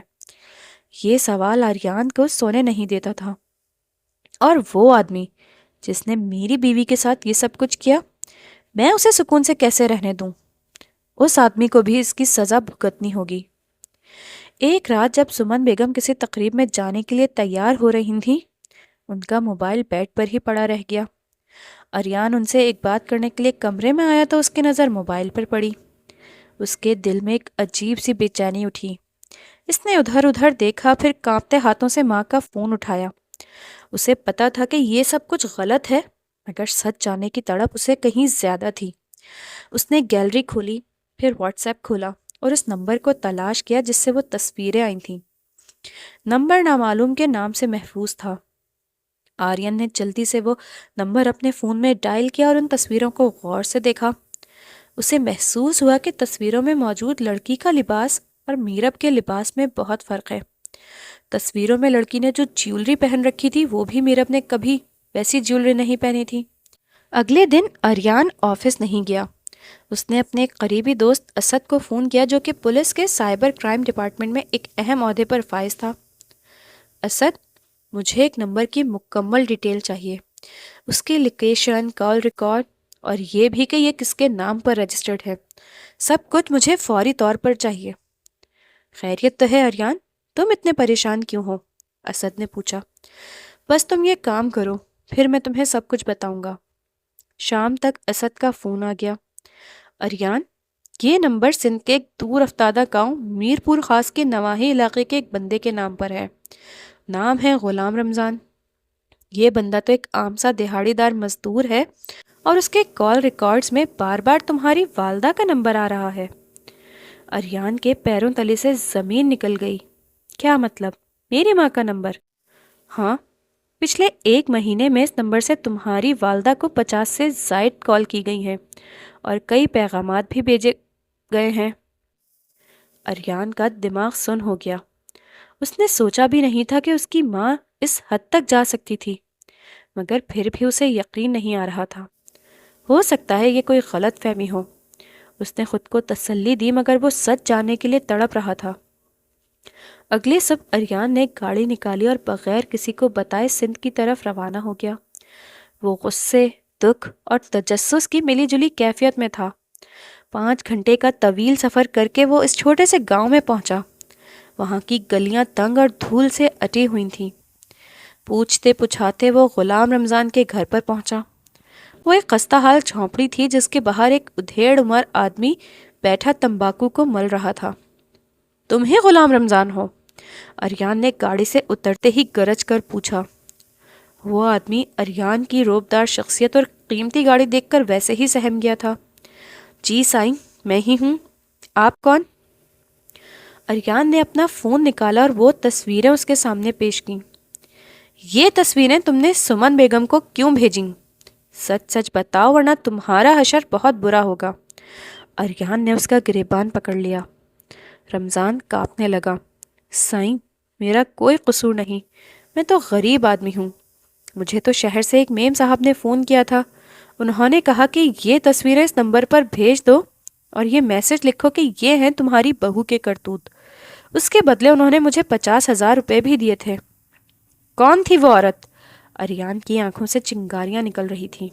یہ سوال آریان کو سونے نہیں دیتا تھا۔ اور وہ آدمی جس نے میری بیوی کے ساتھ یہ سب کچھ کیا، میں اسے سکون سے کیسے رہنے دوں؟ اس آدمی کو بھی اس کی سزا بھگتنی ہوگی۔ ایک رات جب سمن بیگم کسی تقریب میں جانے کے لیے تیار ہو رہی تھیں، ان کا موبائل بیڈ پر ہی پڑا رہ گیا۔ اریان ان سے ایک بات کرنے کے لیے کمرے میں آیا تو اس کی نظر موبائل پر پڑی۔ اس کے دل میں ایک عجیب سی بے چینی اٹھی۔ اس نے ادھر ادھر دیکھا، پھر کانپتے ہاتھوں سے ماں کا فون اٹھایا۔ اسے پتا تھا کہ یہ سب کچھ غلط ہے، مگر سچ جاننے کی تڑپ اسے کہیں زیادہ تھی۔ اس نے گیلری کھولی، پھر واٹس ایپ کھولا اور اس نمبر کو تلاش کیا جس سے وہ تصویریں آئی تھیں۔ نمبر نامعلوم کے نام سے محفوظ تھا۔ آرین نے جلدی سے وہ نمبر اپنے فون میں ڈائل کیا اور ان تصویروں کو غور سے دیکھا۔ اسے محسوس ہوا کہ تصویروں میں موجود لڑکی کا لباس اور میرب کے لباس میں بہت فرق ہے۔ تصویروں میں لڑکی نے جو جیولری پہن رکھی تھی، وہ بھی میرب نے کبھی ویسی جیولری نہیں پہنی تھی۔ اگلے دن اریان آفس نہیں گیا۔ اس نے اپنے ایک قریبی دوست اسد کو فون کیا جو کہ پولیس کے سائبر کرائم ڈپارٹمنٹ میں ایک اہم عہدے پر فائز تھا۔ اسد، مجھے ایک نمبر کی مکمل ڈیٹیل چاہیے، اس کی لوکیشن، کال ریکارڈ، اور یہ بھی کہ یہ کس کے نام پر رجسٹرڈ ہے۔ سب کچھ مجھے فوری طور پر چاہیے۔ خیریت تو ہے آریان؟ تم اتنے پریشان کیوں ہو؟ اسد نے پوچھا۔ بس تم یہ کام کرو، پھر میں تمہیں سب کچھ بتاؤں گا۔ شام تک اسد کا فون آ گیا۔ آریان، یہ نمبر سندھ کے ایک دور افتادہ گاؤں میر پور خاص کے نواحی علاقے کے ایک بندے کے نام پر ہے۔ نام ہے غلام رمضان۔ یہ بندہ تو ایک عام سا دہاڑی دار مزدور ہے، اور اس کے کال ریکارڈز میں بار بار تمہاری والدہ کا نمبر آ رہا ہے۔ آریان کے پیروں تلے سے زمین نکل گئی۔ کیا مطلب؟ میری ماں کا نمبر؟ ہاں، پچھلے 1 مہینے میں اس نمبر سے تمہاری والدہ کو 50 سے زائد کال کی گئی ہیں اور کئی پیغامات بھی بھیجے گئے ہیں۔ آریان کا دماغ سن ہو گیا۔ اس نے سوچا بھی نہیں تھا کہ اس کی ماں اس حد تک جا سکتی تھی، مگر پھر بھی اسے یقین نہیں آ رہا تھا۔ ہو سکتا ہے یہ کوئی غلط فہمی ہو۔ اس نے خود کو تسلی دی، مگر وہ سچ جاننے کے لیے تڑپ رہا تھا۔ اگلے صبح آریان نے گاڑی نکالی اور بغیر کسی کو بتائے سندھ کی طرف روانہ ہو گیا۔ وہ غصے، دکھ اور تجسس کی ملی جلی کیفیت میں تھا۔ 5 گھنٹے کا طویل سفر کر کے وہ اس چھوٹے سے گاؤں میں پہنچا۔ وہاں کی گلیاں تنگ اور دھول سے اٹی ہوئی تھیں۔ پوچھتے پچھاتے وہ غلام رمضان کے گھر پر پہنچا۔ وہ ایک خستہ حال جھونپڑی تھی جس کے باہر ایک ادھیڑ عمر آدمی بیٹھا تمباکو کو مل رہا تھا۔ تم ہی غلام رمضان ہو؟ آریان نے گاڑی سے اترتے ہی گرج کر پوچھا۔ وہ آدمی آریان کی روبدار شخصیت اور قیمتی گاڑی دیکھ کر ویسے ہی سہم گیا تھا۔ جی سائیں، میں ہی ہوں۔ آپ کون؟ آریان نے اپنا فون نکالا اور وہ تصویریں اس کے سامنے پیش کیں۔ یہ تصویریں تم نے سمن بیگم کو کیوں بھیجیں؟ سچ سچ بتاؤ ورنہ تمہارا حشر بہت برا ہوگا۔ آریان نے اس کا گریبان پکڑ لیا۔ رمضان کانپنے لگا۔ سائیں، میرا کوئی قصور نہیں، میں تو غریب آدمی ہوں۔ مجھے تو شہر سے ایک میم صاحب نے فون کیا تھا۔ انہوں نے کہا کہ یہ تصویریں اس نمبر پر بھیج دو اور یہ میسج لکھو کہ یہ ہیں تمہاری بہو کے کرتوت۔ اس کے بدلے انہوں نے مجھے 50,000 روپے بھی دیے تھے۔ کون تھی وہ عورت؟ آریان کی آنکھوں سے چنگاریاں نکل رہی تھیں۔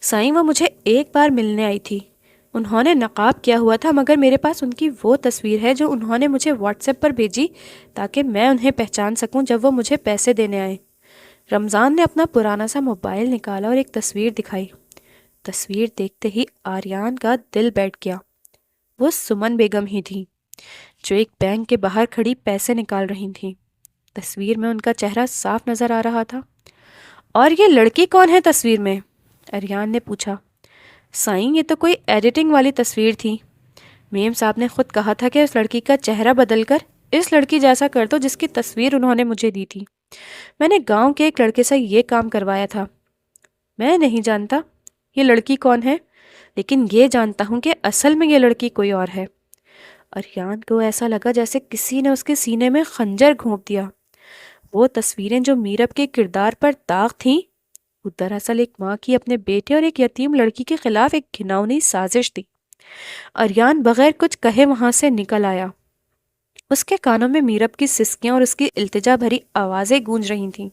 سائیں، وہ مجھے ایک بار ملنے آئی تھی۔ انہوں نے نقاب کیا ہوا تھا، مگر میرے پاس ان کی وہ تصویر ہے جو انہوں نے مجھے واٹس ایپ پر بھیجی تاکہ میں انہیں پہچان سکوں جب وہ مجھے پیسے دینے آئے۔ رمضان نے اپنا پرانا سا موبائل نکالا اور ایک تصویر دکھائی۔ تصویر دیکھتے ہی آریان کا دل بیٹھ گیا۔ وہ سمن بیگم ہی تھی جو ایک بینک کے باہر کھڑی پیسے نکال رہی تھیں۔ تصویر میں ان کا چہرہ صاف نظر آ رہا تھا۔ اور یہ لڑکی کون ہے تصویر میں؟ آریان نے پوچھا۔ سائیں، یہ تو کوئی ایڈیٹنگ والی تصویر تھی۔ میم صاحب نے خود کہا تھا کہ اس لڑکی کا چہرہ بدل کر اس لڑکی جیسا کر دو جس کی تصویر انہوں نے مجھے دی تھی۔ میں نے گاؤں کے ایک لڑکے سے یہ کام کروایا تھا۔ میں نہیں جانتا یہ لڑکی کون ہے، لیکن یہ جانتا ہوں کہ اصل میں یہ لڑکی کوئی اور ہے۔ آریان کو ایسا لگا جیسے کسی نے اس کے سینے میں خنجر گھونپ دیا۔ وہ تصویریں جو میرب کے کردار پر داغ تھیں، وہ دراصل ایک ماں کی اپنے بیٹے اور ایک یتیم لڑکی کے خلاف ایک گھناؤنی سازش تھی۔ آریان بغیر کچھ کہے وہاں سے نکل آیا۔ اس کے کانوں میں میرب کی سسکیاں اور اس کی التجا بھری آوازیں گونج رہی تھیں۔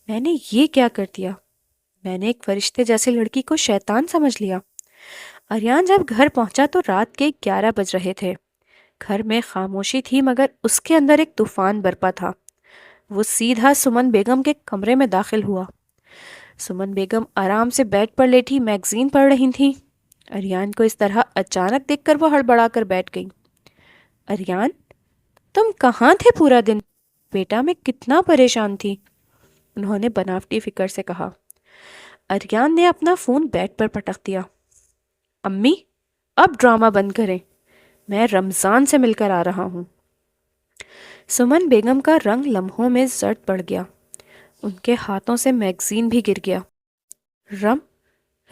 میں نے یہ کیا کر دیا؟ میں نے ایک فرشتے جیسے لڑکی کو شیطان سمجھ لیا۔ آریان جب گھر پہنچا تو رات کے 11 بج رہے تھے۔ گھر میں خاموشی تھی، مگر اس کے اندر ایک طوفان برپا تھا۔ وہ سیدھا سمن بیگم کے کمرے میں داخل ہوا۔ سمن بیگم آرام سے بیڈ پر لیٹی میگزین پڑھ رہی تھیں۔ آریان کو اس طرح اچانک دیکھ کر وہ ہڑبڑا کر بیٹھ گئی۔ آریان، تم کہاں تھے پورا دن؟ بیٹا، میں کتنا پریشان تھی، انہوں نے بناوٹی فکر سے کہا۔ آریان نے اپنا فون بیڈ پر پٹک دیا۔ امی، اب ڈرامہ بند کریں، میں رمضان سے مل کر آ رہا ہوں۔ سمن بیگم کا رنگ لمحوں میں زرد پڑ گیا۔ ان کے ہاتھوں سے میگزین بھی گر گیا۔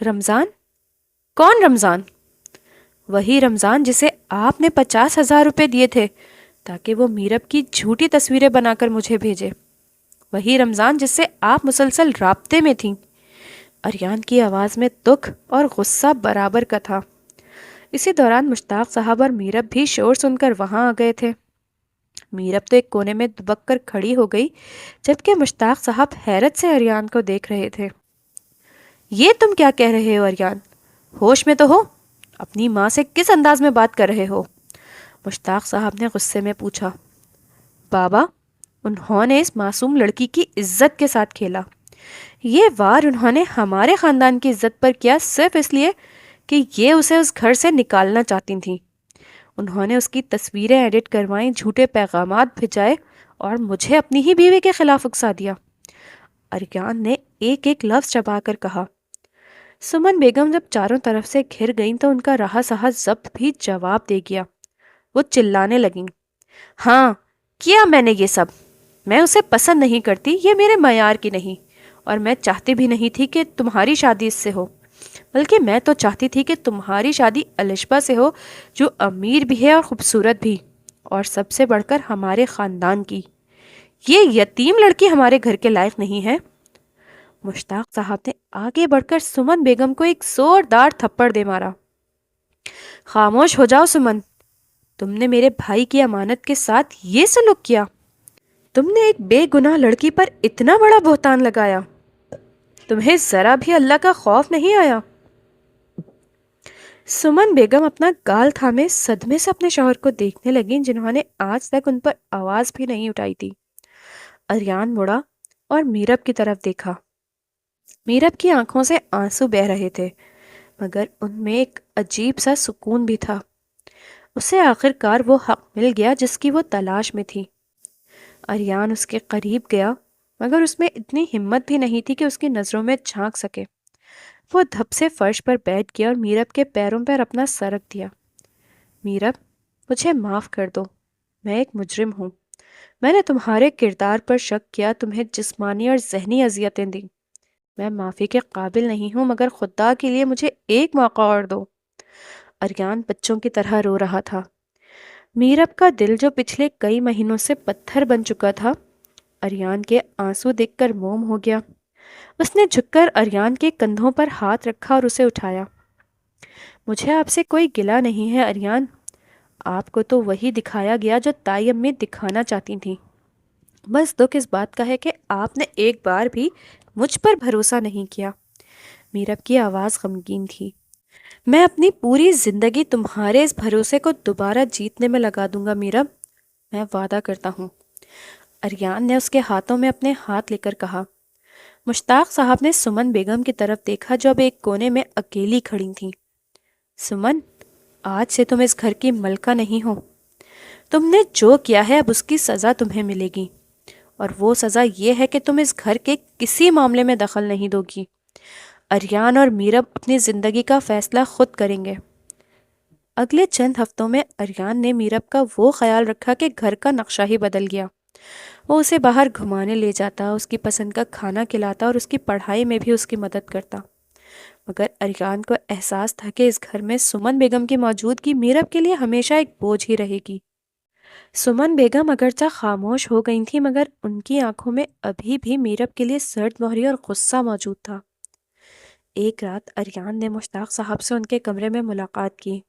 رمضان؟ کون رمضان؟ وہی رمضان جسے آپ نے 50,000 روپے دیے تھے تاکہ وہ میرب کی جھوٹی تصویریں بنا کر مجھے بھیجے۔ وہی رمضان جس سے آپ مسلسل رابطے میں تھیں۔ اریان کی آواز میں دکھ اور غصہ برابر کا تھا۔ اسی دوران مشتاق صاحب اور میرب بھی شور سن کر وہاں آ گئے تھے۔ میرب تو ایک کونے میں دبک کر کھڑی ہو گئی، جبکہ مشتاق صاحب حیرت سے اریان کو دیکھ رہے تھے۔ یہ تم کیا کہہ رہے ہو اریان؟ ہوش میں تو ہو؟ اپنی ماں سے کس انداز میں بات کر رہے ہو؟ مشتاق صاحب نے غصے میں پوچھا۔ بابا، انہوں نے اس معصوم لڑکی کی عزت کے ساتھ کھیلا۔ یہ وار انہوں نے ہمارے خاندان کی عزت پر کیا، صرف اس لیے کہ یہ اسے اس گھر سے نکالنا چاہتی تھیں۔ انہوں نے اس کی تصویریں ایڈٹ کروائیں، جھوٹے پیغامات بھیجائے اور مجھے اپنی ہی بیوی کے خلاف اکسا دیا۔ اریان نے ایک ایک لفظ چبا کر کہا۔ سمن بیگم جب چاروں طرف سے گھر گئیں تو ان کا رہا سہا ضبط بھی جواب دے گیا۔ وہ چلانے لگیں۔ ہاں، کیا میں نے یہ سب۔ میں اسے پسند نہیں کرتی، یہ میرے معیار کی نہیں، اور میں چاہتی بھی نہیں تھی کہ تمہاری شادی اس سے ہو، بلکہ میں تو چاہتی تھی کہ تمہاری شادی الشبہ سے ہو، جو امیر بھی ہے اور خوبصورت بھی، اور سب سے بڑھ کر ہمارے خاندان کی۔ یہ یتیم لڑکی ہمارے گھر کے لائق نہیں ہے۔ مشتاق صاحب نے آگے بڑھ کر سمن بیگم کو ایک زوردار تھپڑ دے مارا۔ خاموش ہو جاؤ سمن، تم نے میرے بھائی کی امانت کے ساتھ یہ سلوک کیا؟ تم نے ایک بے گناہ لڑکی پر اتنا بڑا بہتان لگایا؟ تمہیں ذرا بھی اللہ کا خوف نہیں آیا؟ سمن بیگم اپنا گال تھامے صدمے سے اپنے شوہر کو دیکھنے لگیں، جنہوں نے آج تک ان پر آواز بھی نہیں اٹھائی تھی۔ اریان مڑا اور میرب کی طرف دیکھا۔ میرب کی آنکھوں سے آنسو بہہ رہے تھے، مگر ان میں ایک عجیب سا سکون بھی تھا۔ اسے آخر کار وہ حق مل گیا جس کی وہ تلاش میں تھی۔ اریان اس کے قریب گیا، مگر اس میں اتنی ہمت بھی نہیں تھی کہ اس کی نظروں میں جھانک سکے۔ وہ دھپ سے فرش پر بیٹھ گیا اور میرب کے پیروں پر اپنا سر رکھ دیا۔ میرب، مجھے معاف کر دو، میں ایک مجرم ہوں۔ میں نے تمہارے کردار پر شک کیا، تمہیں جسمانی اور ذہنی اذیتیں دیں۔ میں معافی کے قابل نہیں ہوں، مگر خدا کے لیے مجھے ایک موقع اور دو۔ اریان بچوں کی طرح رو رہا تھا۔ میرب کا دل جو پچھلے کئی مہینوں سے پتھر بن چکا تھا، اریان کے آنسو دیکھ کر موم ہو گیا۔ اس نے جھک کر اریان کے کندھوں پر ہاتھ رکھا اور اسے اٹھایا۔ مجھے آپ سے کوئی گلہ نہیں ہے اریان، آپ کو تو وہی دکھایا گیا جو تائی امی دکھانا چاہتی تھیں۔ بس دکھ اس بات کا ہے کہ آپ نے ایک بار بھی مجھ پر بھروسہ نہیں کیا۔ میرب کی آواز غمگین تھی۔ میں اپنی پوری زندگی تمہارے اس بھروسے کو دوبارہ جیتنے میں لگا دوں گا میرب، میں وعدہ کرتا ہوں۔ اریان نے اس کے ہاتھوں میں اپنے ہاتھ لے کر کہا۔ مشتاق صاحب نے سمن بیگم کی طرف دیکھا جو اب ایک کونے میں اکیلی کھڑی تھیں۔ سمن، آج سے تم اس گھر کی ملکہ نہیں ہو۔ تم نے جو کیا ہے اب اس کی سزا تمہیں ملے گی، اور وہ سزا یہ ہے کہ تم اس گھر کے کسی معاملے میں دخل نہیں دو گی۔ اریان اور میرب اپنی زندگی کا فیصلہ خود کریں گے۔ اگلے چند ہفتوں میں اریان نے میرب کا وہ خیال رکھا کہ گھر کا نقشہ ہی بدل گیا۔ وہ اسے باہر گھمانے لے جاتا، اس کی پسند کا کھانا کھلاتا اور اس کی پڑھائی میں بھی اس کی مدد کرتا۔ مگر اریان کو احساس تھا کہ اس گھر میں سمن بیگم کی موجودگی میرب کے لیے ہمیشہ ایک بوجھ ہی رہے گی۔ سمن بیگم اگرچہ خاموش ہو گئی تھی، مگر ان کی آنکھوں میں ابھی بھی میرب کے لیے سرد مہری اور غصہ موجود تھا۔ ایک رات اریان نے مشتاق صاحب سے ان کے کمرے میں ملاقات کی۔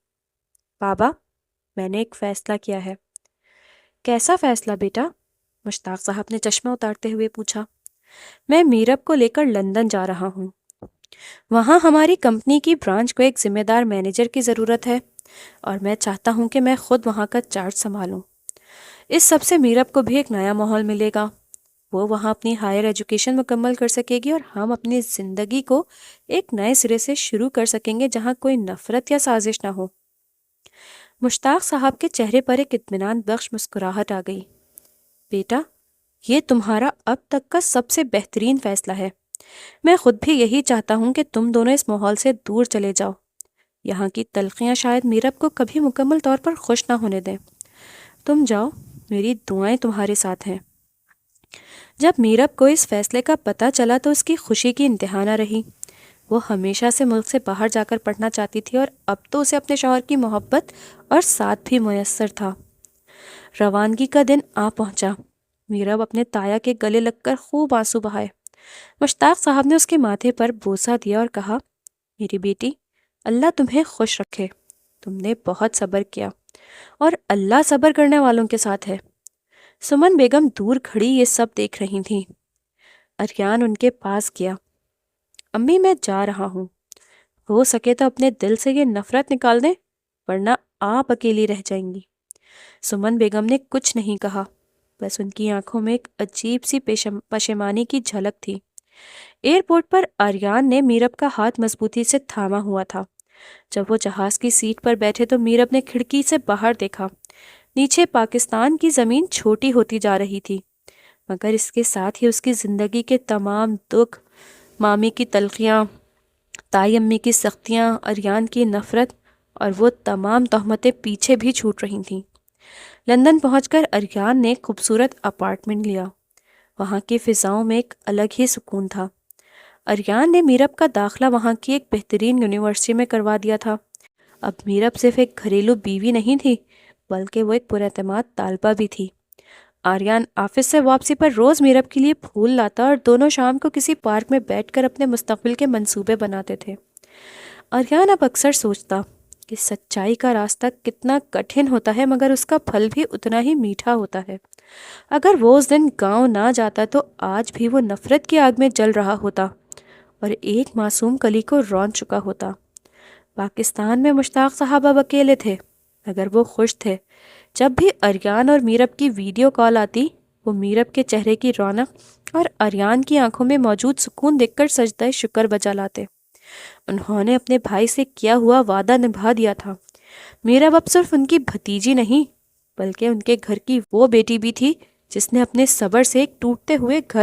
بابا، میں نے ایک فیصلہ کیا ہے۔ کیسا فیصلہ بیٹا؟ مشتاق صاحب نے چشمہ اتارتے ہوئے پوچھا۔ میں میرب کو لے کر لندن جا رہا ہوں۔ وہاں ہماری کمپنی کی برانچ کو ایک ذمہ دار مینیجر کی ضرورت ہے، اور میں چاہتا ہوں کہ میں خود وہاں کا چارج سنبھالوں۔ اس سب سے میرب کو بھی ایک نیا ماحول ملے گا، وہ وہاں اپنی ہائر ایجوکیشن مکمل کر سکے گی، اور ہم اپنی زندگی کو ایک نئے سرے سے شروع کر سکیں گے جہاں کوئی نفرت یا سازش نہ ہو۔ مشتاق صاحب کے چہرے پر ایک اطمینان بخش مسکراہٹ آ گئی۔ بیٹا، یہ تمہارا اب تک کا سب سے بہترین فیصلہ ہے۔ میں خود بھی یہی چاہتا ہوں کہ تم دونوں اس ماحول سے دور چلے جاؤ۔ یہاں کی تلخیاں شاید میرب کو کبھی مکمل طور پر خوش نہ ہونے دیں۔ تم جاؤ، میری دعائیں تمہارے ساتھ ہیں۔ جب میرب کو اس فیصلے کا پتہ چلا تو اس کی خوشی کی انتہا نہ رہی۔ وہ ہمیشہ سے ملک سے باہر جا کر پڑھنا چاہتی تھی، اور اب تو اسے اپنے شوہر کی محبت اور ساتھ بھی میسر تھا۔ روانگی کا دن آ پہنچا۔ میرب اپنے تایا کے گلے لگ کر خوب آنسو بہائے۔ مشتاق صاحب نے اس کے ماتھے پر بوسہ دیا اور کہا، میری بیٹی، اللہ تمہیں خوش رکھے، تم نے بہت صبر کیا اور اللہ صبر کرنے والوں کے ساتھ ہے۔ سمن بیگم دور کھڑی یہ سب دیکھ رہی تھیں۔ اریان ان کے پاس گیا۔ امی میں جا رہا ہوں، ہو سکے تو اپنے دل سے یہ نفرت نکال دیں، ورنہ آپ اکیلی رہ جائیں گی۔ سمن بیگم نے کچھ نہیں کہا، بس ان کی آنکھوں میں ایک عجیب سی پشیمانی کی جھلک تھی۔ ایئرپورٹ پر آریان نے میرب کا ہاتھ مضبوطی سے تھاما ہوا تھا۔ جب وہ جہاز کی سیٹ پر بیٹھے تو میرب نے کھڑکی سے باہر دیکھا۔ نیچے پاکستان کی زمین چھوٹی ہوتی جا رہی تھی، مگر اس کے ساتھ ہی اس کی زندگی کے تمام دکھ، مامی کی تلخیاں، تائی امی کی سختیاں، اریان کی نفرت اور وہ تمام تہمتیں پیچھے بھی چھوٹ رہی تھیں۔ لندن پہنچ کر اریان نے خوبصورت اپارٹمنٹ لیا۔ وہاں کی فضاؤں میں ایک الگ ہی سکون تھا۔ اریان نے میرب کا داخلہ وہاں کی ایک بہترین یونیورسٹی میں کروا دیا تھا۔ اب میرب صرف ایک گھریلو بیوی نہیں تھی، بلکہ وہ ایک پراعتماد طالبہ بھی تھی۔ آریان آفس سے واپسی پر روز میرب کے لیے پھول لاتا اور دونوں شام کو کسی پارک میں بیٹھ کر اپنے مستقبل کے منصوبے بناتے تھے۔ آریان اب اکثر سوچتا کہ سچائی کا راستہ کتنا کٹھن ہوتا ہے، مگر اس کا پھل بھی اتنا ہی میٹھا ہوتا ہے۔ اگر وہ اس دن گاؤں نہ جاتا تو آج بھی وہ نفرت کی آگ میں جل رہا ہوتا اور ایک معصوم کلی کو رون چکا ہوتا۔ پاکستان میں مشتاق صاحب اب اکیلے تھے، مگر وہ خوش تھے۔ جب بھی اریان اور میرب کی ویڈیو کال آتی، وہ میرب کے چہرے کی رونق اور اریان کی آنکھوں میں موجود سکون دیکھ کر سجدہ شکر بجا لاتے۔ انہوں نے اپنے بھائی سے کیا ہوا وعدہ نبھا دیا تھا۔ میرب اب صرف ان کی بھتیجی نہیں، بلکہ ان کے گھر کی وہ بیٹی بھی تھی جس نے اپنے صبر سے ایک ٹوٹتے ہوئے گھر